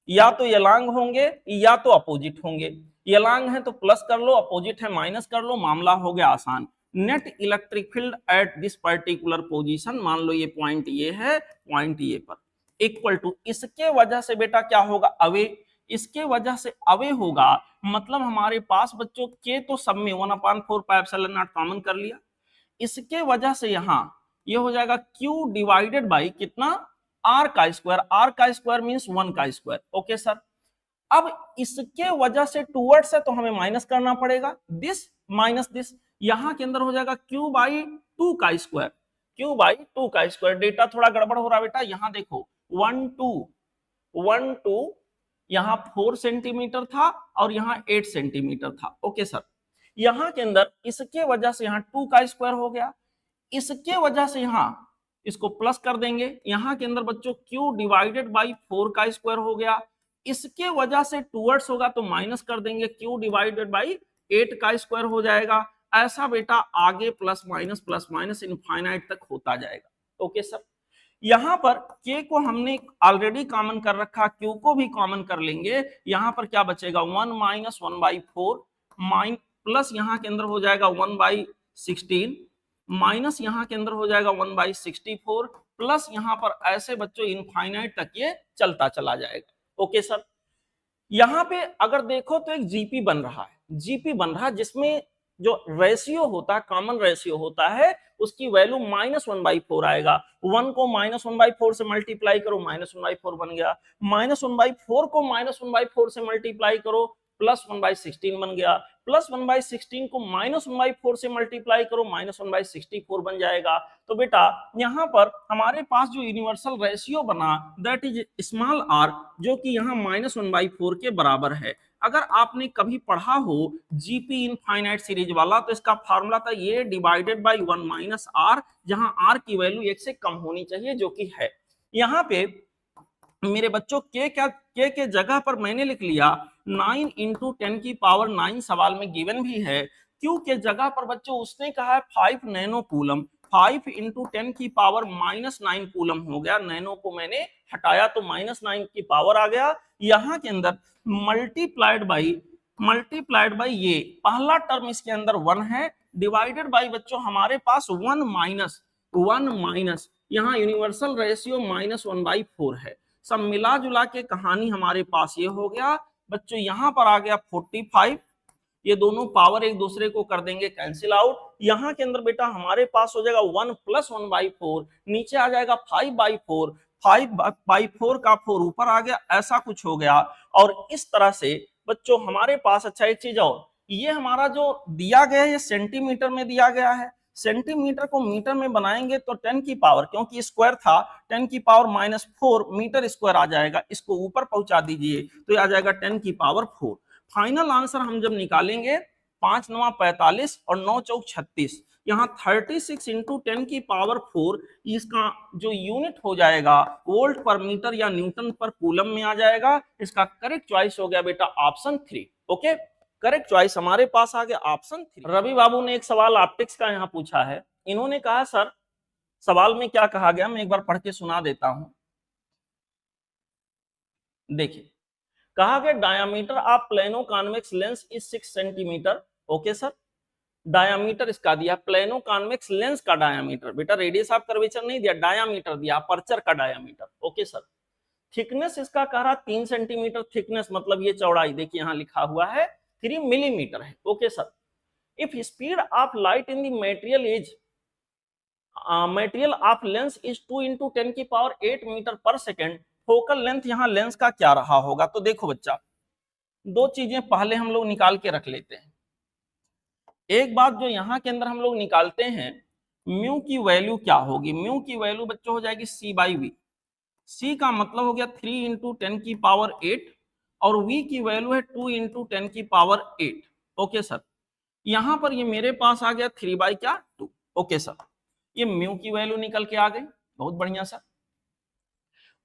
या तो यलांग होंगे या तो अपोजिट होंगे। यलांग है तो प्लस कर लो, अपोजिट है माइनस कर लो, मामला हो गया आसान। Net electric field at this particular position, मान लो ये पॉइंट ये है, पॉइंट ये पर, इक्वल टू, इसके वजह से बेटा क्या होगा, अवे, इसके वजह से अवे होगा। मतलब हमारे पास बच्चों के तो सब में 1/4 कॉमन कर लिया, इसके वजह से यहाँ ये हो जाएगा Q डिवाइडेड बाई कितना, R का स्क्वायर। R का स्क्वायर मीन्स 1 का स्क्वायर। Okay sir. अब इसके वजह से टूवर्ड्स है तो हमें माइनस करना पड़ेगा, दिस माइनस दिस, यहां के अंदर हो जाएगा Q/2 का स्क्वायर, Q/2 का स्क्वायर। डेटा थोड़ा गड़बड़ हो रहा है बेटा, यहां देखो 1 2 यहाँ 4 सेंटीमीटर था और यहाँ 8 सेंटीमीटर था। Okay sir. यहां के अंदर इसके वजह से यहाँ 2 का स्क्वायर हो गया, इसके वजह से यहाँ इसको प्लस कर देंगे, यहाँ के अंदर बच्चों Q डिवाइडेड बाई 4 का स्क्वायर हो गया, इसके वजह से टूवर्ड्स होगा तो माइनस कर देंगे, Q डिवाइडेड बाई 8 का स्क्वायर हो जाएगा। ऐसा बेटा आगे प्लस माइनस इनफाइनाइट तक होता जाएगा। Okay sir. यहाँ पर K को हमने ऑलरेडी कॉमन कर रखा, Q को भी कॉमन कर लेंगे। यहाँ पर क्या बचेगा, 1 माइनस 1/4 प्लस यहाँ के अंदर हो जाएगा 1/16 माइनस यहाँ के अंदर हो जाएगा 1/64 प्लस यहाँ पर ऐसे बच्चों इनफाइनाइट तक ये चलता चला जाएगा। Okay sir. यहाँ पे अगर देखो तो एक जीपी बन रहा है, जीपी बन रहा है जिसमें जो रेशियो होता है, कॉमन रेशियो होता है, उसकी वैल्यू -1/4 आएगा। 1 को -1/4 से मल्टीप्लाई करो, -1/4 बन गया। -1/4 को -1/4 से मल्टीप्लाई करो, +1/16 बन गया। +1/16 को -1/4 से मल्टीप्लाई करो, -1/64 बन जाएगा। तो बेटा यहाँ पर हमारे पास जो यूनिवर्सल रेशियो बना दैट इज स्मॉल r, जो कि यहाँ -1/4 के बराबर है। अगर आपने कभी पढ़ा हो जीपी इनफाइनाइट सीरीज वाला, तो इसका फॉर्मूला था ये डिवाइडेड बाय 1 - r, जहां r की वैल्यू 1 से कम होनी चाहिए, जो कि है। यहाँ पे मेरे बच्चों के जगह पर मैंने लिख लिया 9 × 10⁹ सवाल में गिवन भी है। क्यू के जगह पर बच्चों उसने कहा है 5 नैनो कूलम, 5 × 10⁻⁹ कूलम हो गया। नैनो को मैंने हटाया तो -9 की पावर आ गया। यहाँ के अंदर मल्टीप्लाइड बाई ये पहला टर्म इसके अंदर 1 है, डिवाइडेड बाई बच्चों हमारे पास 1 माइनस यहाँ यूनिवर्सल रेशियो -1/4 है। सब मिला जुला के कहानी हमारे पास ये हो गया बच्चों। यहाँ पर आ गया 45, ये दोनों पावर एक दूसरे को कर देंगे कैंसिल आउट। यहाँ के अंदर बेटा हमारे पास हो जाएगा 1 + 1/4, नीचे आ जाएगा 5/4, 5/4 का 4 ऊपर आ गया, ऐसा कुछ हो गया। और इस तरह से बच्चों हमारे पास, अच्छा एक चीज और, ये हमारा जो दिया गया है ये सेंटीमीटर में दिया गया है। सेंटीमीटर को मीटर में बनाएंगे तो 10 की पावर, क्योंकि स्क्वायर था, 10 की पावर -4 मीटर स्क्वायर आ जाएगा। इसको ऊपर पहुंचा दीजिए तो ये आ जाएगा 10 की पावर 4। फाइनल आंसर हम जब निकालेंगे 5 9 45 और 9 चौक 36, यहाँ 36 इंटू 10 की पावर 4, इसका जो यूनिट हो जाएगा वोल्ट पर मीटर या न्यूटन पर कूलम में आ जाएगा। इसका करेक्ट चॉइस हो गया बेटा ऑप्शन 3। ओके, करेक्ट चॉइस हमारे पास आ गया ऑप्शन 3। रवि बाबू ने एक सवाल ऑप्टिक्स का यहाँ पूछा है। इन्होंने कहा सर, सवाल में क्या कहा गया, मैं एक बार पढ़ के सुना देता हूं। देखिए, कहा गया diameter of plano convex lens is 6 centimetre. Okay sir, diameter इसका दिया, प्लेनो कॉन्वेक्स लेंस का डायामीटर, बेटा रेडियस ऑफ कर्वेचर नहीं दिया, डायामीटर दिया, अपर्चर का डायामीटर। ओके सर, थिकनेस इसका कह रहा 3 सेंटीमीटर थिकनेस, मतलब ये चौड़ाई देखिए यहाँ लिखा हुआ है 3 मिलीमीटर है। Okay sir, if speed of light in the material of lens is 2 × 10⁸ metre per second, focal length यहाँ लेंस का क्या रहा होगा। तो देखो बच्चा, दो चीजें पहले हम लोग निकाल के रख लेते हैं। एक बात जो यहाँ के अंदर हम लोग निकालते हैं, म्यू की वैल्यू क्या होगी। म्यू की वैल्यू बच्चों हो जाएगी c/v। c का मतलब हो गया 3 × 10⁸ और v की वैल्यू है 2 × 10⁸। ओके सर, यहाँ पर ये मेरे पास आ गया 3/2। ओके सर, ये म्यू की वैल्यू निकल के आ गई, बहुत बढ़िया सर।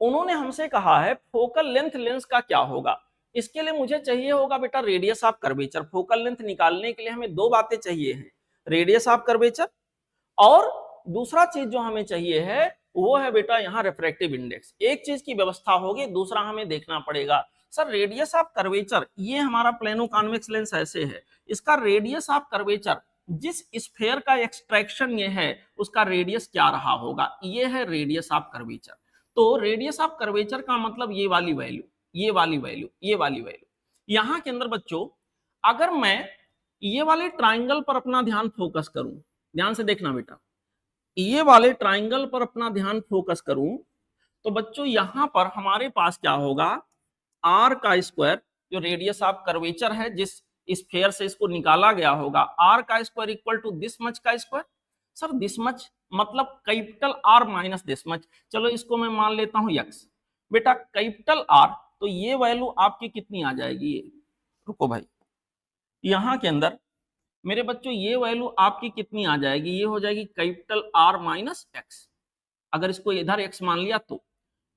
उन्होंने हमसे कहा है फोकल लेंथ लेंस का क्या होगा। इसके लिए मुझे चाहिए होगा बेटा radius of curvature. Focal length निकालने के लिए हमें दो बातें चाहिए हैं, रेडियस ऑफ कर्वेचर और दूसरा चीज जो हमें चाहिए है वो है बेटा यहाँ रिफ्रैक्टिव इंडेक्स। एक चीज की व्यवस्था होगी, दूसरा हमें देखना पड़ेगा। सर रेडियस ऑफ कर्वेचर, ये हमारा प्लेनो कॉन्वेक्स लेंस ऐसे है, इसका रेडियस ऑफ कर्वेचर, जिस स्फेयर का एक्सट्रैक्शन ये है उसका रेडियस क्या रहा होगा, ये है रेडियस ऑफ कर्वेचर। तो रेडियस ऑफ कर्वेचर का मतलब ये वाली वैल्यू, ये वाली वैल्यू, ये वाली वैल्यू। यहां के अंदर बच्चों अगर मैं ये वाले ट्राइंगल पर अपना ध्यान फोकस करूं, ध्यान से देखना बेटा, ये वाले ट्राइंगल पर अपना ध्यान फोकस करूं तो बच्चों यहां पर हमारे पास क्या होगा, आर का स्क्वायर, जो रेडियस ऑफ कर्वेचर है जिस स्फेयर से इसको निकाला गया होगा, आर का square equal to this much का स्क्वायर। सर दिस मच मतलब capital R minus this much, चलो इसको मैं मान लेता हूं यक्स। बेटा कैपिटल आर, तो ये वैल्यू आपकी कितनी आ जाएगी, ये रुको भाई, यहां के अंदर मेरे बच्चों ये वैल्यू आपकी कितनी आ जाएगी, ये हो जाएगी कैपिटल आर माइनस एक्स। अगर इसको इधर एक्स मान लिया तो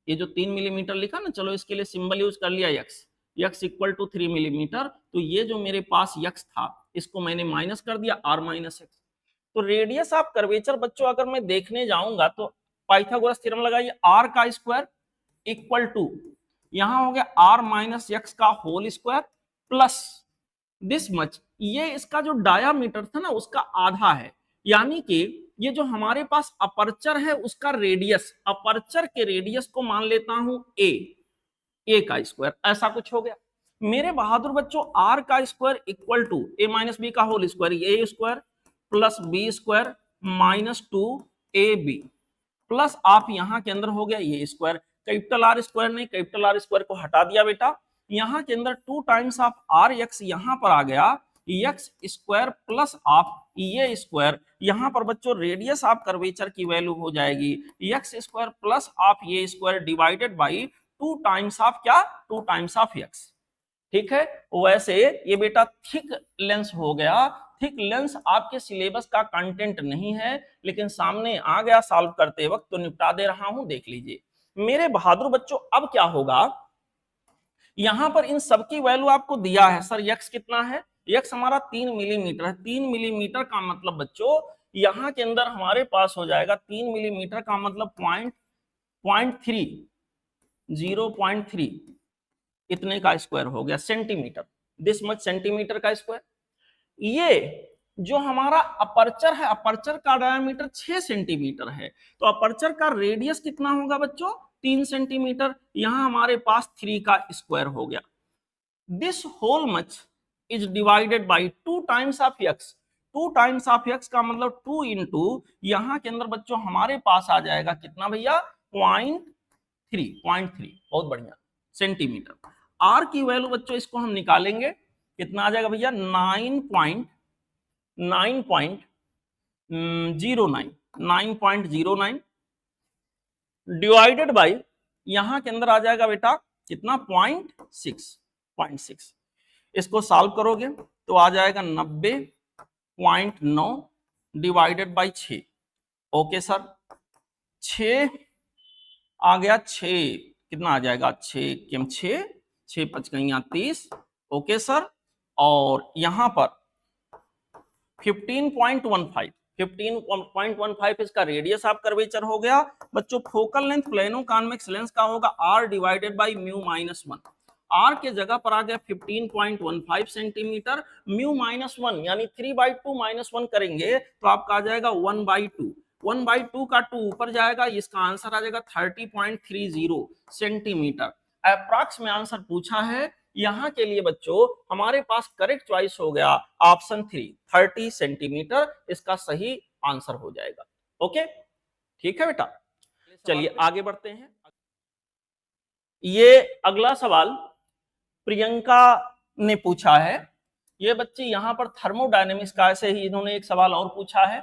ये जो 3 मिलीमीटर लिखा ना, चलो इसके लिए सिंबल यूज कर लिया x, x equal to 3 millimetre, तो ये जो मेरे पास यक्स था इसको मैंने माइनस कर दिया आर माइनस एक्स। तो रेडियस ऑफ कर्वेचर बच्चों अगर मैं देखने जाऊंगा तो पाइथागोरस थ्योरम लगाइए, आर का स्क्वायर इक्वल टू यहां हो गया आर माइनस एक्स का whole square plus this much, ये इसका जो डायामीटर था ना उसका आधा है, यानी कि ये जो हमारे पास अपर्चर है उसका रेडियस, अपर्चर के रेडियस को मान लेता हूं ए का स्क्वायर, ऐसा कुछ हो गया। मेरे बहादुर बच्चों आर का square equal to A minus B का whole square, A square plus B square minus 2ab प्लस आप यहां के अंदर हो गया ये स्क्वायर, कैपिटल आर स्क्वायर नहीं, कैपिटल आर स्क्वायर को हटा दिया बेटा, यहां के अंदर 2 टाइम्स ऑफ आर एक्स यहां पर आ गया, एक्स स्क्वायर प्लस ऑफ ये स्क्वायर, यहां पर बच्चों रेडियस ऑफ कर्वेचर की वैल्यू हो जाएगी एक्स स्क्वायर प्लस ऑफ ये square divided by 2 times of क्या, 2 टाइम्स ऑफ एक्स। ठीक है, वैसे ये बेटा थिक लेंस हो गया। थिक लेंस आपके सिलेबस का कंटेंट नहीं है, लेकिन सामने आ गया सॉल्व करते वक्त तो निपटा दे रहा हूं, देख लीजिए मेरे बहादुर बच्चों। अब क्या होगा, यहां पर इन सबकी वैल्यू आपको दिया है, सर यक्स कितना है, यक्स हमारा 3 मिलीमीटर है। 3 मिलीमीटर का मतलब बच्चों यहां के अंदर हमारे पास हो जाएगा 3 मिलीमीटर का मतलब 0.3 इतने का स्क्वायर हो गया सेंटीमीटर, दिस मच सेंटीमीटर का स्क्वायर। ये जो हमारा अपर्चर है, अपर्चर का डायमीटर 6 सेंटीमीटर है, तो अपर्चर का रेडियस कितना होगा बच्चों? 3 सेंटीमीटर। यहां हमारे पास 3 का स्क्वायर हो गया। This whole much is divided by 2 times of x. 2 times of x का मतलब 2 इंटू, यहां के अंदर बच्चों हमारे पास आ जाएगा कितना भैया? 0.3 बहुत बढ़िया सेंटीमीटर। आर की वैल्यू बच्चों इसको हम निकालेंगे, कितना आ जाएगा भैया? 9.09 डिवाइडेड बाई, यहां के अंदर आ जाएगा बेटा कितना? 0.6। इसको सॉल्व करोगे तो आ जाएगा 90.9 डिवाइडेड बाई 6। ओके सर, 6 आ गया, 6 कितना आ जाएगा? 6 किम 6, 6 5 गईया 30। ओके सर, और यहां पर 15.15 इसका रेडियस ऑफ कर्वेचर हो गया बच्चों। Focal length plano convex lens का होगा r divided by mu minus 1। r के जगह पर आ गया 15.15 सेंटीमीटर, म्यू माइनस 1 यानी 3/2 माइनस 1 करेंगे तो आपका आ जाएगा 1/2। 1/2 का 2 ऊपर जाएगा, इसका आंसर आ जाएगा 30.30 सेंटीमीटर। अप्रॉक्स में आंसर पूछा है। यहां के लिए बच्चों हमारे पास करेक्ट चॉइस हो गया ऑप्शन 3, 30 सेंटीमीटर इसका सही आंसर हो जाएगा। ओके, ठीक है बेटा, चलिए आगे बढ़ते हैं। ये अगला सवाल प्रियंका ने पूछा है। ये बच्चे यहां पर थर्मोडायनेमिक्स का ऐसे ही इन्होंने एक सवाल और पूछा है,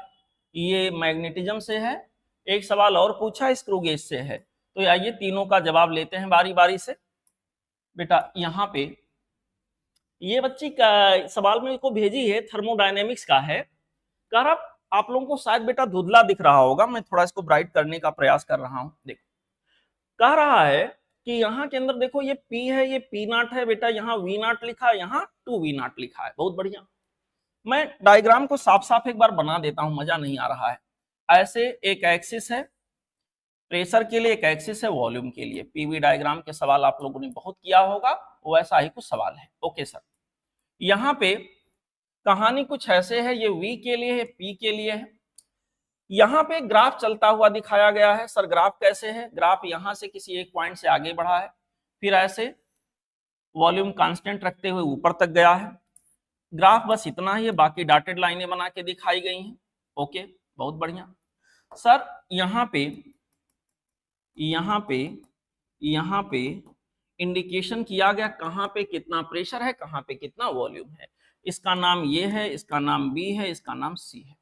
ये मैग्नेटिज्म से है। एक सवाल और पूछा स्क्रू गेज से है। तो आइए तीनों का जवाब लेते हैं बारी बारी से। बेटा यहाँ पे ये बच्ची का सवाल मेरे को भेजी है, थर्मोडायनेमिक्स का है। कह रहा आप लोगों को शायद बेटा धुंधला दिख रहा होगा, मैं थोड़ा इसको ब्राइट करने का प्रयास कर रहा हूं। देखो, कह रहा है कि यहाँ के अंदर देखो ये P है, ये P0 है बेटा, यहाँ V0 लिखा है, यहाँ 2V0 लिखा है। बहुत बढ़िया, मैं डायग्राम को साफ साफ एक बार बना देता हूं, मजा नहीं आ रहा है। ऐसे एक एक्सिस है प्रेशर के लिए, एक एक्सिस है वॉल्यूम के लिए। पीवी डायग्राम के सवाल आप लोगों ने बहुत किया होगा, वैसा ही कुछ सवाल है। ओके सर, यहाँ पे कहानी कुछ ऐसे है, ये V के लिए है, P के लिए है। यहाँ पे ग्राफ चलता हुआ दिखाया गया है। सर ग्राफ कैसे है? ग्राफ यहाँ से किसी एक पॉइंट से आगे बढ़ा है, फिर ऐसे वॉल्यूम कांस्टेंट रखते हुए ऊपर तक गया है। ग्राफ बस इतना ही है, बाकी डॉटेड लाइनें बना के दिखाई गई हैं। ओके, बहुत बढ़िया। सर यहाँ पे इंडिकेशन किया गया कहाँ पे कितना प्रेशर है, कहाँ पे कितना वॉल्यूम है। इसका नाम ये है, इसका नाम B है, इसका नाम C है।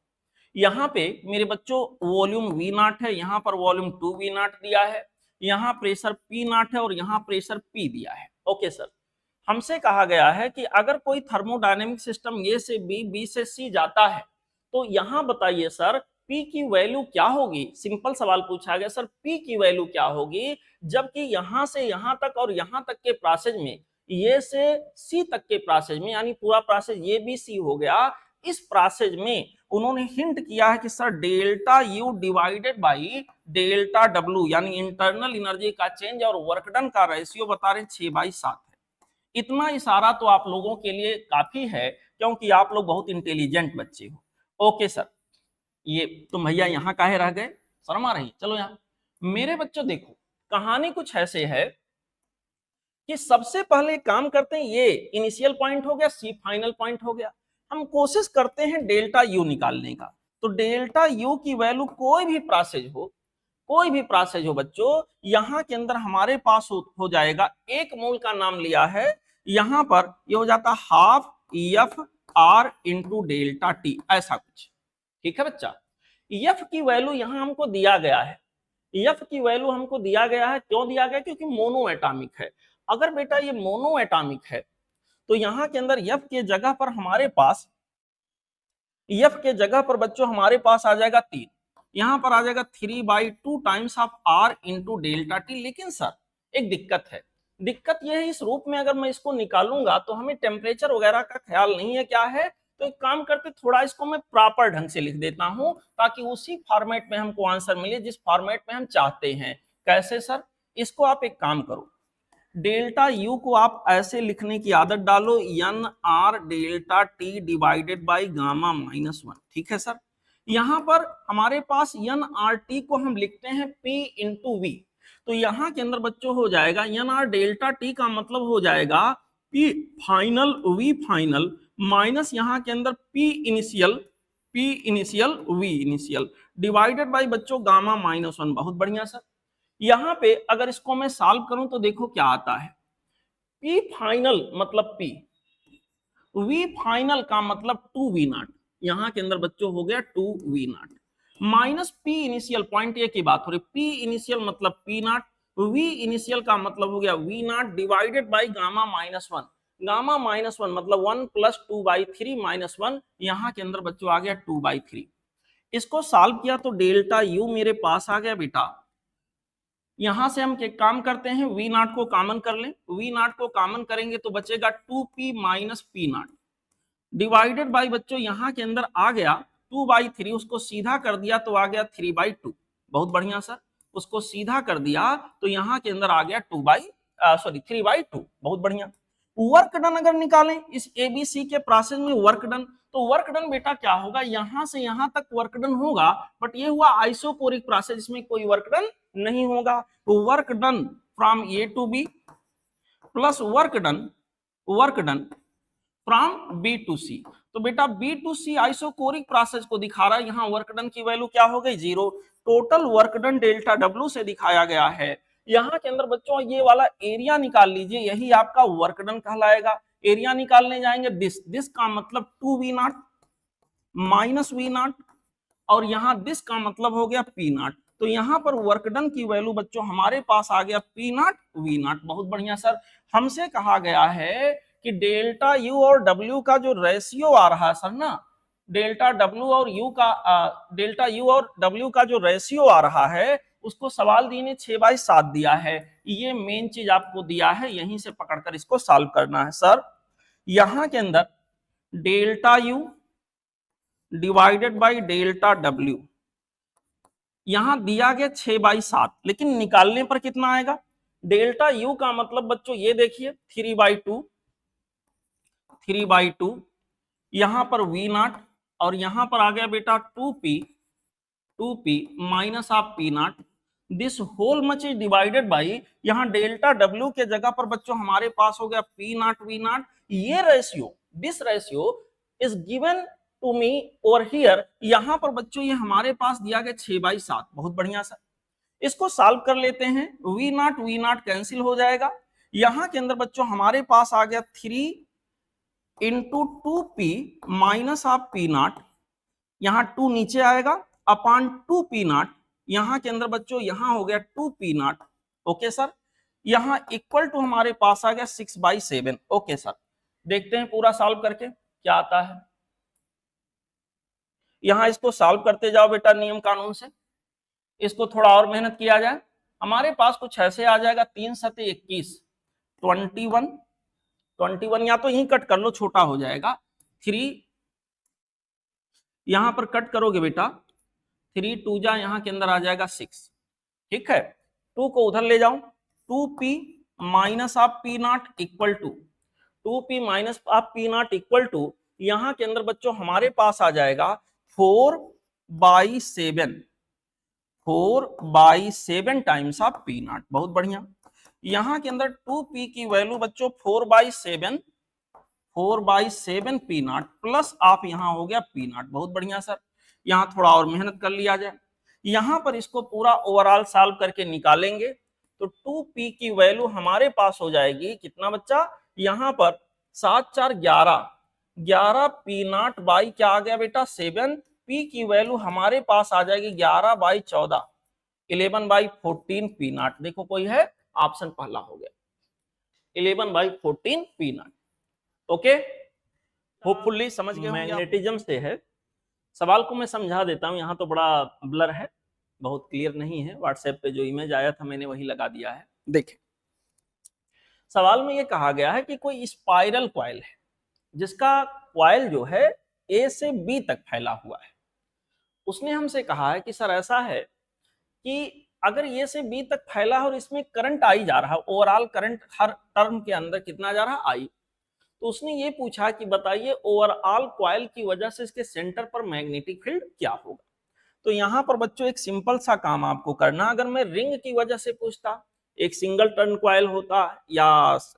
यहाँ पे मेरे बच्चों वॉल्यूम V0 है, यहाँ पर वॉल्यूम 2V0 दिया है, यहाँ प्रेशर P0 है और यहाँ प्रेशर P दिया है। ओके सर, हमसे कहा गया है कि अगर कोई थर्मोडायनेमिक सिस्टम A से B, B से C जाता है तो यहाँ बताइए सर P की वैल्यू क्या होगी। सिंपल सवाल पूछा गया सर P की वैल्यू क्या होगी, जबकि यहां से यहां तक और यहां तक के प्रोसेस में, ये से C तक के प्रोसेस में, यानी पूरा प्रोसेस ये भी C हो गया, इस प्रोसेस में उन्होंने हिंट किया है कि sir delta U divided by delta W, यानी इंटरनल एनर्जी का चेंज और वर्क डन का रेशियो बता रहे 6/7 है। इतना इशारा तो आप लोगों के लिए काफी है, क्योंकि आप लोग बहुत इंटेलिजेंट बच्चे हो। ओके सर, ये तुम भैया यहाँ काहे रह गए, शर्म आ रही? चलो यहाँ मेरे बच्चों देखो, कहानी कुछ ऐसे है कि सबसे पहले काम करते हैं, ये इनिशियल पॉइंट हो गया, C फाइनल पॉइंट हो गया। हम कोशिश करते हैं डेल्टा U निकालने का। तो डेल्टा U की वैल्यू कोई भी प्रोसेस हो बच्चों, यहाँ के अंदर हमारे पास हो जाएगा, एक मोल का नाम लिया है, यहाँ पर ये हो जाता half EF/R into delta T, ऐसा कुछ। ठीक है बच्चा, F की वैल्यू यहां हमको दिया गया है। F की वैल्यू हमको दिया गया है, क्यों दिया गया? क्योंकि मोनो एटॉमिक है। अगर बेटा ये मोनो एटॉमिक है तो यहाँ के अंदर F के जगह पर हमारे पास, F के जगह पर बच्चों हमारे पास आ जाएगा 3, यहाँ पर आ जाएगा 3/2 times of R into delta T। लेकिन सर एक दिक्कत है, दिक्कत यह है इस रूप में अगर मैं इसको निकालूंगा तो हमें टेम्परेचर वगैरह का ख्याल नहीं है क्या है। तो एक काम करते, थोड़ा इसको मैं प्रॉपर ढंग से लिख देता हूं ताकि उसी फॉर्मेट में हमको आंसर मिले जिस फॉर्मेट में हम चाहते हैं। कैसे सर? इसको आप एक काम करो, डेल्टा यू को आप ऐसे लिखने की आदत डालो, n R delta T divided by gamma minus 1। ठीक है सर, यहां पर हमारे पास एन आर टी को हम लिखते हैं पी इंटू वी, तो यहां के अंदर बच्चों हो जाएगा एन आर डेल्टा टी का मतलब हो जाएगा P final V final minus यहाँ के अंदर P initial V initial divided by बच्चों गामा माइनस 1। बहुत बढ़िया सर, यहां पे अगर इसको मैं सॉल्व करूं तो देखो क्या आता है, पी फाइनल मतलब पी, वी फाइनल का मतलब 2v0, यहां के अंदर बच्चों हो गया 2v0 minus P initial, point A की बात हो रही, पी इनिशियल मतलब पी नॉट, वी इनिशियल का मतलब हो गया V naught divided by gamma minus 1, gamma minus 1 मतलब 1 प्लस 2/3 माइनस 1, यहां के अंदर बच्चों आ गया 2/3। इसको सॉल्व किया तो डेल्टा यू मेरे पास आ गया बेटा, यहां से हम एक काम करते हैं, वी नॉट को कॉमन कर लें, वी नॉट को कॉमन करेंगे तो बचेगा 2p minus P not divided by बच्चों यहां के अंदर आ गया 2/3, उसको सीधा कर दिया तो आ गया 3/2। बहुत बढ़िया सर, उसको सीधा कर दिया तो यहां के अंदर आ गया 3/2। बहुत बढ़िया। वर्क डन अगर निकालें इस एबीसी के प्रोसेस में वर्क डन, तो वर्क डन बेटा क्या होगा, यहां से यहां तक वर्क डन होगा, बट ये हुआ आइसोकोरिक प्रोसेस, इसमें कोई वर्क डन नहीं होगा। तो work done from A to B plus work done from B to C, तो बेटा B to C isochoric process को दिखा रहा है, यहां वर्क डन की वैल्यू क्या हो गई 0, total work done delta W से दिखाया गया है। यहां के अंदर बच्चों ये वाला एरिया निकाल लीजिए, यही आपका वर्क डन कहलाएगा। एरिया निकालने जाएंगे, दिस का मतलब 2v0 माइनस v0, और यहां दिस का मतलब हो गया p0, तो यहां पर वर्क डन की वैल्यू बच्चों हमारे पास आ गया p0 v0। बहुत बढ़िया सर, हमसे कहा गया है कि डेल्टा यू और डब्ल्यू का जो रेशियो आ रहा है सर ना, डेल्टा यू और डब्ल्यू का जो रेशियो आ रहा है, उसको सवाल दिए ने 6/7 दिया है, ये मेन चीज आपको दिया है, यहीं से पकड़कर इसको सॉल्व करना है सर। यहां के अंदर delta U divided by delta W, यहां दिया गया 6/7, लेकिन निकालने पर कितना आएगा, डेल्टा यू का मतलब बच्चों ये देखिए 3/2, यहां पर v0, और यहां पर आ गया बेटा 2p minus of p0, this whole much is divided by, यहां डेल्टा डब्ल्यू के जगह पर बच्चों हमारे पास हो गया p0 v0, ये ratio, this ratio is given to me over here, यहां पर बच्चों ये हमारे पास दिया गया 6/7। बहुत बढ़िया सर, इसको सॉल्व कर लेते हैं, v0 कैंसिल हो जाएगा, यहां के अंदर बच्चों हमारे पास आ गया 3 into 2p minus of p0, यहां 2 नीचे आएगा अपॉन 2p0, यहां के अंदर बच्चों यहां हो गया 2p0। ओके सर, यहां इक्वल टू हमारे पास आ गया 6/7। ओके सर, देखते हैं पूरा सॉल्व करके क्या आता है। यहां इसको सॉल्व करते जाओ बेटा नियम कानून से, इसको थोड़ा और मेहनत किया जाए, हमारे पास कुछ ऐसे आ जाएगा 3 सते 21, 21 या तो यहीं कट कर लो, छोटा हो जाएगा 3, यहां पर कट करोगे बेटा 3 2 जा, यहां के अंदर आ जाएगा 6। ठीक है, 2 को उधर ले जाओ, 2p minus of p0 equal to 2p minus of p0 equal to, यहां के अंदर बच्चों हमारे पास आ जाएगा 4/7 टाइम्स ऑफ p0। बहुत बढ़िया, यहां के अंदर 2p की वैल्यू बच्चों 4/7 p0 प्लस आप यहां हो गया p0। बहुत बढ़िया सर, यहां थोड़ा और मेहनत कर लिया जाए, यहां पर इसको पूरा ओवरऑल सॉल्व करके निकालेंगे तो 2p की वैल्यू हमारे पास हो जाएगी कितना बच्चा, यहां पर 7 4 11 p0 बाई क्या आ गया बेटा 7, p की वैल्यू हमारे पास आ जाएगी 11/14, 11/14 p0। देखो कोई है, ऑप्शन पहला हो गया 11/14 p0। ओके, होपफुली समझ गए। मैग्नेटिज्म से है, सवाल को मैं समझा देता हूं, यहाँ तो बड़ा ब्लर है, बहुत क्लियर नहीं है, व्हाट्सएप पे जो इमेज आया था मैंने वही लगा दिया है। देखें, सवाल में ये कहा गया है कि कोई स्पाइरल कॉइल है जिसका कॉइल जो है ए से बी तक फैला हुआ है, उसने हमसे कहा है कि सर ऐसा है कि अगर ये से बी तक फैला है और इसमें करंट आई जा रहा है, ओवरऑल करंट हर टर्म के अंदर कितना जा रहा है, आई, तो उसने ये पूछा कि बताइए ओवरऑल कॉइल की वजह से इसके सेंटर पर मैग्नेटिक फील्ड क्या होगा। तो यहां पर बच्चों एक सिंपल सा काम आपको करना, अगर मैं रिंग की वजह से पूछता, एक सिंगल टर्न कॉइल होता या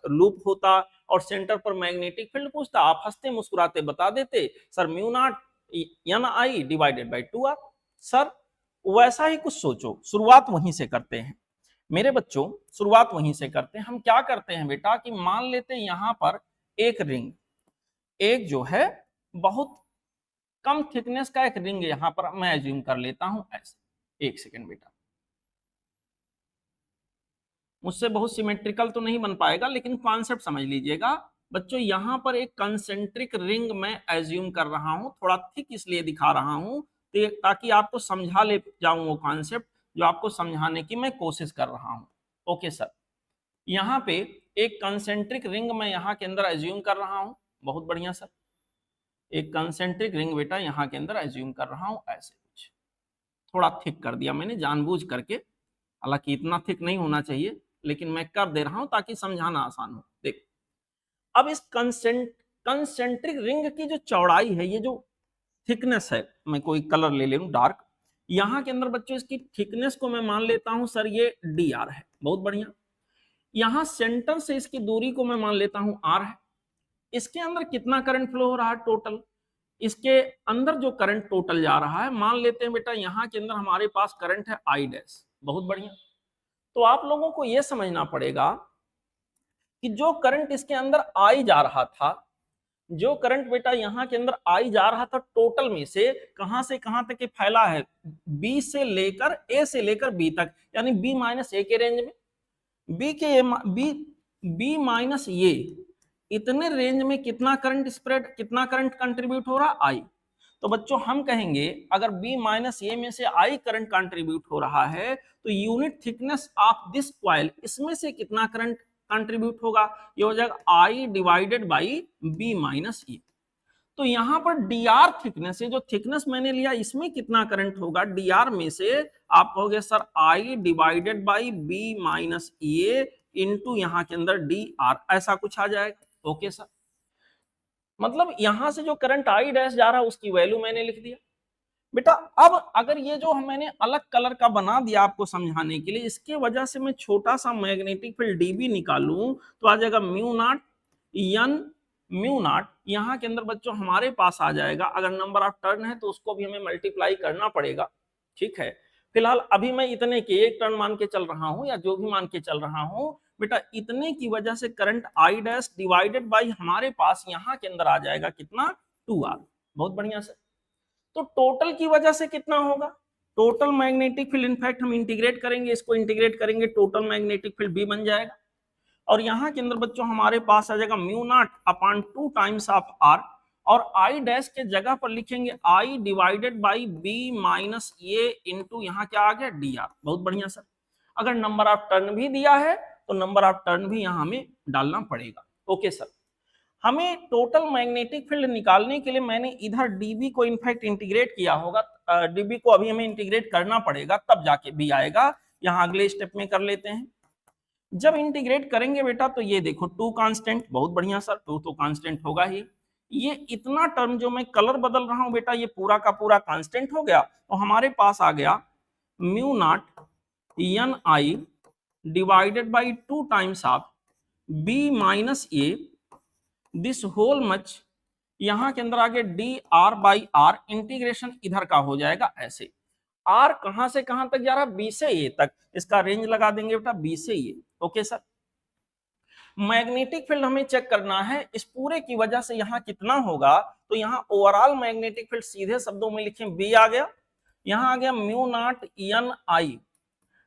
लूप होता और सेंटर पर मैग्नेटिक फील्ड पूछता, आप हंसते मुस्कुराते बता देते sir mu naught N I divided by 2r। Sir वैसा ही कुछ सोचो, शुरुआत वहीं से करते हैं मेरे बच्चों, शुरुआत वहीं से करते हैं। हम क्या करते हैं बेटा कि मान लेते हैं यहां पर एक रिंग, एक जो है बहुत कम थिकनेस का एक रिंग यहां पर मैं एज्यूम कर लेता हूं ऐसे। एक सेकेंड बेटा, मुझसे बहुत सिमेट्रिकल तो नहीं बन पाएगा लेकिन कॉन्सेप्ट समझ लीजिएगा बच्चों। यहां पर एक कंसेंट्रिक रिंग मैं एज्यूम कर रहा हूं, थोड़ा थिक इसलिए दिखा रहा हूं ताकि आपको समझा ले जाऊं वो कॉन्सेप्ट जो आपको समझाने की मैं कोशिश कर रहा हूं। ओके सर, यहाँ पे एक कंसेंट्रिक रिंग मैं यहाँ के अंदर एज्यूम कर रहा हूँ, बहुत बढ़िया सर, एक कंसेंट्रिक रिंग बेटा यहाँ के अंदर एज्यूम कर रहा हूँ ऐसे कुछ, थोड़ा थिक कर दिया मैंने जानबूझ करके, हालांकि इतना थिक नहीं होना चाहिए लेकिन मैं कर दे रहा हूँ ताकि समझाना आसान हो। देख अब इस कंसेंट्रिक रिंग की जो चौड़ाई है, ये जो थिकनेस है, मैं कोई कलर ले लूं डार्क, यहाँ के अंदर बच्चों इसकी थिकनेस को मैं मान लेता हूं सर ये dr है, बहुत बढ़िया। यहां सेंटर से इसकी दूरी को मैं मान लेता हूं r है। इसके अंदर कितना करंट फ्लो हो रहा है टोटल, इसके अंदर जो करंट टोटल जा रहा है मान लेते हैं बेटा यहाँ के अंदर हमारे पास करंट है I डैश, बहुत बढ़िया। तो आप लोगों को यह समझना पड़ेगा कि जो करंट इसके अंदर आई जा रहा था, जो करंट बेटा यहाँ के अंदर आई जा रहा था टोटल में से कहां तक फैला है, बी से लेकर ए से लेकर बी तक, यानी बी माइनस ए के रेंज में, बी माइनस ए इतने रेंज में कितना करंट स्प्रेड, कितना करंट कंट्रीब्यूट हो रहा है, आई। तो बच्चों हम कहेंगे अगर बी माइनस ए में से आई करंट कंट्रीब्यूट हो रहा है तो unit thickness of this coil, इसमें से कितना करंट कंट्रीब्यूट होगा, ये हो जाएगा आई डिवाइडेड बाई बी माइनस ए। तो यहां पर dr थिकनेस है, जो थिकनेस मैंने लिया इसमें कितना करंट होगा, dr में से आप कहोगे sir I divided by B minus A into यहाँ के अंदर dr, ऐसा कुछ आ जाएगा। ओके सर, मतलब यहां से जो करंट I डैश जा रहा है उसकी वैल्यू मैंने लिख दिया बेटा। अब अगर ये जो मैंने अलग कलर का बना दिया आपको समझाने के लिए, इसके वजह से मैं छोटा सा मैग्नेटिक फील्ड dB निकालूं तो आ जाएगा mu naught N, mu naught यहाँ के अंदर बच्चों हमारे पास आ जाएगा, अगर नंबर ऑफ टर्न है तो उसको भी हमें मल्टीप्लाई करना पड़ेगा, ठीक है। फिलहाल अभी मैं इतने के एक टर्न मान के चल रहा हूं या जो भी मान के चल रहा हूं बेटा, इतने की वजह से current I dash divided by हमारे पास यहाँ के अंदर आ जाएगा कितना, 2r, बहुत बढ़िया से। तो टोटल की वजह से कितना होगा, टोटल मैग्नेटिक फील्ड, इनफैक्ट हम इंटीग्रेट करेंगे, इसको इंटीग्रेट करेंगे, टोटल मैग्नेटिक फील्ड B बन जाएगा और यहाँ के अंदर बच्चों हमारे पास आ जाएगा mu not upon 2 times of r, और I डैश के जगह पर लिखेंगे I divided by B minus A into यहाँ क्या आ गया dr, बहुत बढ़िया सर। अगर नंबर ऑफ टर्न भी दिया है तो नंबर ऑफ टर्न भी यहाँ हमें डालना पड़ेगा। ओके सर, हमें टोटल मैग्नेटिक फील्ड निकालने के लिए मैंने इधर dB को इनफैक्ट इंटीग्रेट किया होगा, dB को अभी हमें इंटीग्रेट करना पड़ेगा तब जाके B आएगा, यहाँ अगले स्टेप में कर लेते हैं। जब इंटीग्रेट करेंगे बेटा तो ये देखो 2 कांस्टेंट, बहुत बढ़िया सर, 2 तो कांस्टेंट होगा ही, ये इतना टर्म जो मैं कलर बदल रहा हूं बेटा ये पूरा का पूरा कांस्टेंट हो गया, तो हमारे पास आ गया mu naught N I divided by 2 times of B minus A, this whole much यहां के अंदर आगे dr बाई r, इंटीग्रेशन इधर का हो जाएगा ऐसे, r कहां से कहां तक जा रहा है, B से A तक, इसका रेंज लगा देंगे बेटा B से A। Okay sir, magnetic field हमें चेक करना है इस पूरे की वजह से यहाँ कितना होगा, तो यहाँ ओवरऑल मैग्नेटिक फील्ड सीधे शब्दों में लिखें B आ गया, यहाँ आ गया mu naught N I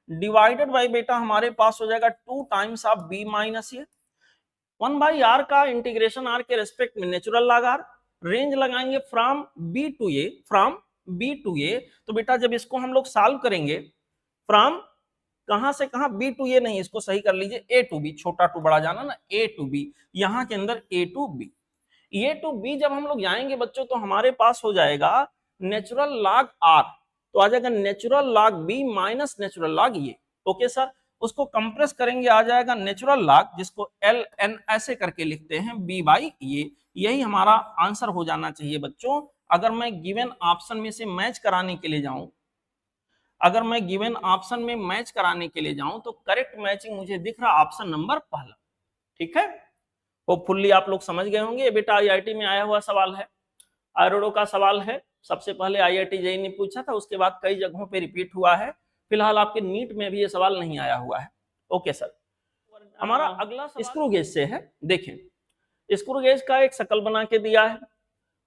divided by बेटा हमारे पास हो जाएगा 2 times of B minus A, 1 by r का इंटीग्रेशन r के रेस्पेक्ट में नेचुरल लॉग r, रेंज लगाएंगे from B to A, from B to A, तो बेटा जब इसको हम लोग सॉल्व करेंगे फ्रॉम कहां से कहां, B टू A नहीं, इसको सही कर लीजिए A टू B, छोटा टू बड़ा जाना ना, A टू B, यहाँ के अंदर A to B, A to B जब हम लोग जाएंगे बच्चों तो हमारे पास हो जाएगा नेचुरल लॉग R, तो आ जाएगा natural log B minus natural log A. Okay sir, उसको कंप्रेस करेंगे आ जाएगा नेचुरल लॉग, जिसको एल एन ऐसे करके लिखते हैं बी बाई ए। यही हमारा आंसर हो जाना चाहिए बच्चों। अगर मैं गिवन ऑप्शन में से मैच कराने के लिए जाऊं, अगर मैं गिवन ऑप्शन में मैच कराने के लिए जाऊं तो करेक्ट मैचिंग मुझे दिख रहा ऑप्शन नंबर पहला। ठीक है, होपफुली आप लोग समझ गए होंगे। ये बेटा आईआईटी में आया हुआ सवाल है, आरोडो का सवाल है। सबसे पहले आईआईटी जेईई ने पूछा था, उसके बाद कई जगहों पे रिपीट हुआ है। फिलहाल आपके नीट में भी ये सवाल नहीं आया हुआ है। ओके सर, हमारा अगला स्क्रू गेज से है। देखें, स्क्रू गेज का एक शकल बना के दिया है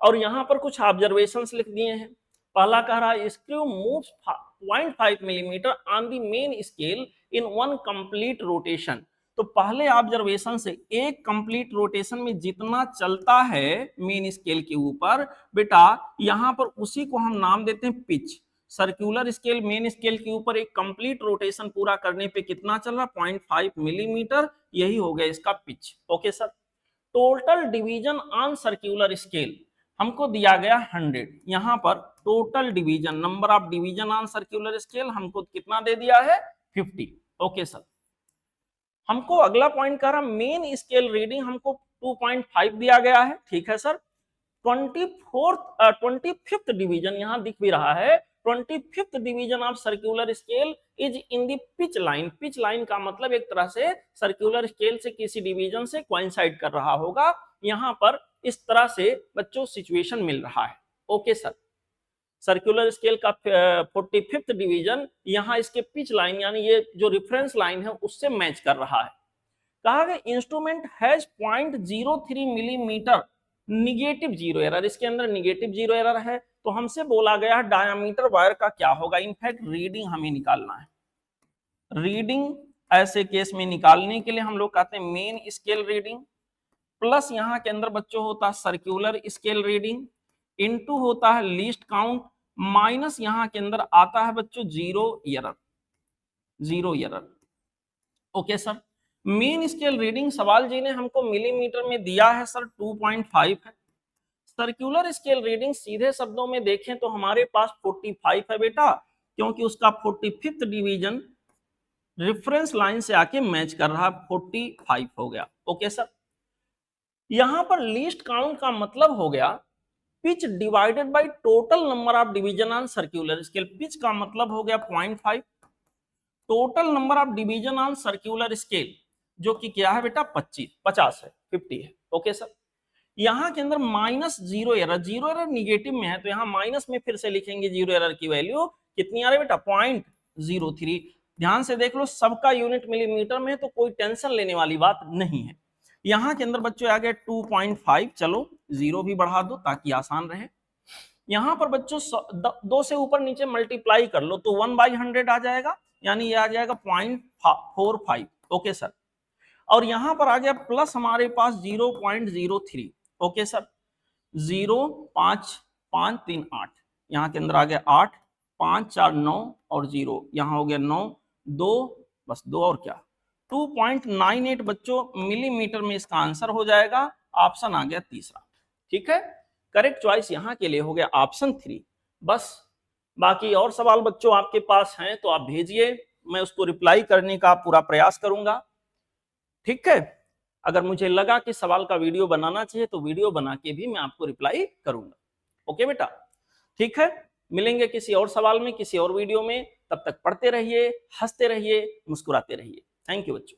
और यहाँ पर कुछ ऑब्जर्वेशंस लिख दिए हैं। पहला कह रहा है screw moves 0.5 millimetre on the main scale in one complete rotation. तो पहले ऑब्जर्वेशन से एक कंप्लीट रोटेशन में जितना चलता है मेन स्केल के ऊपर बेटा, यहाँ पर उसी को हम नाम देते हैं pitch. Circular scale main scale के ऊपर एक कंप्लीट रोटेशन पूरा करने पे कितना चल रहा, 0.5 मिलीमीटर, यही हो गया इसका pitch. Okay sir, total division on circular scale हमको दिया गया 100। यहाँ पर total division, number of division on circular scale हमको कितना दे दिया है, 50। ओके सर, हमको अगला पॉइंट कह रहा मेन स्केल रीडिंग हमको 2.5 दिया गया है। ठीक है सर, 25th डिवीजन यहाँ दिख भी रहा है, 25th division of circular scale is in the pitch line. Pitch line का मतलब एक तरह से सर्कुलर स्केल से किसी डिवीजन से कोइंसाइड कर रहा होगा। यहाँ पर इस तरह से बच्चों सिचुएशन मिल रहा है। ओके सर, सर्कुलर स्केल का 45th डिवीजन यहाँ इसके पिच लाइन यानी ये जो रेफरेंस लाइन है उससे मैच कर रहा है। कहा गया instrument has 0.03 millimetre negative zero error, इसके अंदर निगेटिव जीरो एरर है। तो हमसे बोला गया है डायामीटर वायर का क्या होगा, इनफैक्ट रीडिंग हमें निकालना है। रीडिंग ऐसे केस में निकालने के लिए हम लोग कहते हैं मेन स्केल रीडिंग प्लस यहाँ के अंदर बच्चों होता है सर्कुलर स्केल रीडिंग इनटू होता है लीस्ट काउंट माइनस यहाँ के अंदर आता है बच्चों zero error, zero error. Okay sir, main scale reading सवाल जी ने हमको मिलीमीटर में दिया है सर 2.5 है। सर्कुलर स्केल रीडिंग सीधे शब्दों में देखें तो हमारे पास 45 है बेटा, क्योंकि उसका 45th डिवीजन रेफरेंस लाइन से आके मैच कर रहा है, 45 हो गया। ओके सर, यहां पर लीस्ट काउंट का मतलब हो गया pitch divided by total number of division on circular scale. Pitch का मतलब हो गया 0.5, total number of division on circular scale जो कि क्या है बेटा 50 है, 50 है। ओके सर, यहाँ के अंदर minus zero error, zero error negative में है तो यहाँ माइनस में फिर से लिखेंगे जीरो एरर की वैल्यू कितनी आ रही है बेटा 0.03। ध्यान से देख लो, सबका यूनिट मिलीमीटर में है तो कोई टेंशन लेने वाली बात नहीं है। यहाँ के अंदर बच्चों आ गया 2.5, चलो जीरो भी बढ़ा दो ताकि आसान रहे। यहाँ पर बच्चों 2 से ऊपर नीचे मल्टीप्लाई कर लो तो 1/100 आ जाएगा, यानी ये आ जाएगा 0.45। ओके सर, और यहां पर आ गया प्लस हमारे पास 0.03। ओके सर, 0 5 5 3 8, यहाँ के अंदर आ गया 8 5 4 9 और 0, यहाँ हो गया 9 2, बस 2 और क्या 2.98 बच्चों मिलीमीटर में इसका आंसर हो जाएगा। ऑप्शन आ गया तीसरा। ठीक है, करेक्ट चॉइस यहाँ के लिए हो गया ऑप्शन 3। बस बाकी और सवाल बच्चों आपके पास हैं तो आप भेजिए, मैं उसको रिप्लाई करने का पूरा प्रयास करूंगा। ठीक है, अगर मुझे लगा कि सवाल का वीडियो बनाना चाहिए तो वीडियो बना के भी मैं आपको रिप्लाई करूंगा। ओके बेटा, ठीक है, मिलेंगे किसी और सवाल में, किसी और वीडियो में। तब तक पढ़ते रहिए, हंसते रहिए, मुस्कुराते रहिए। थैंक यू बच्चों।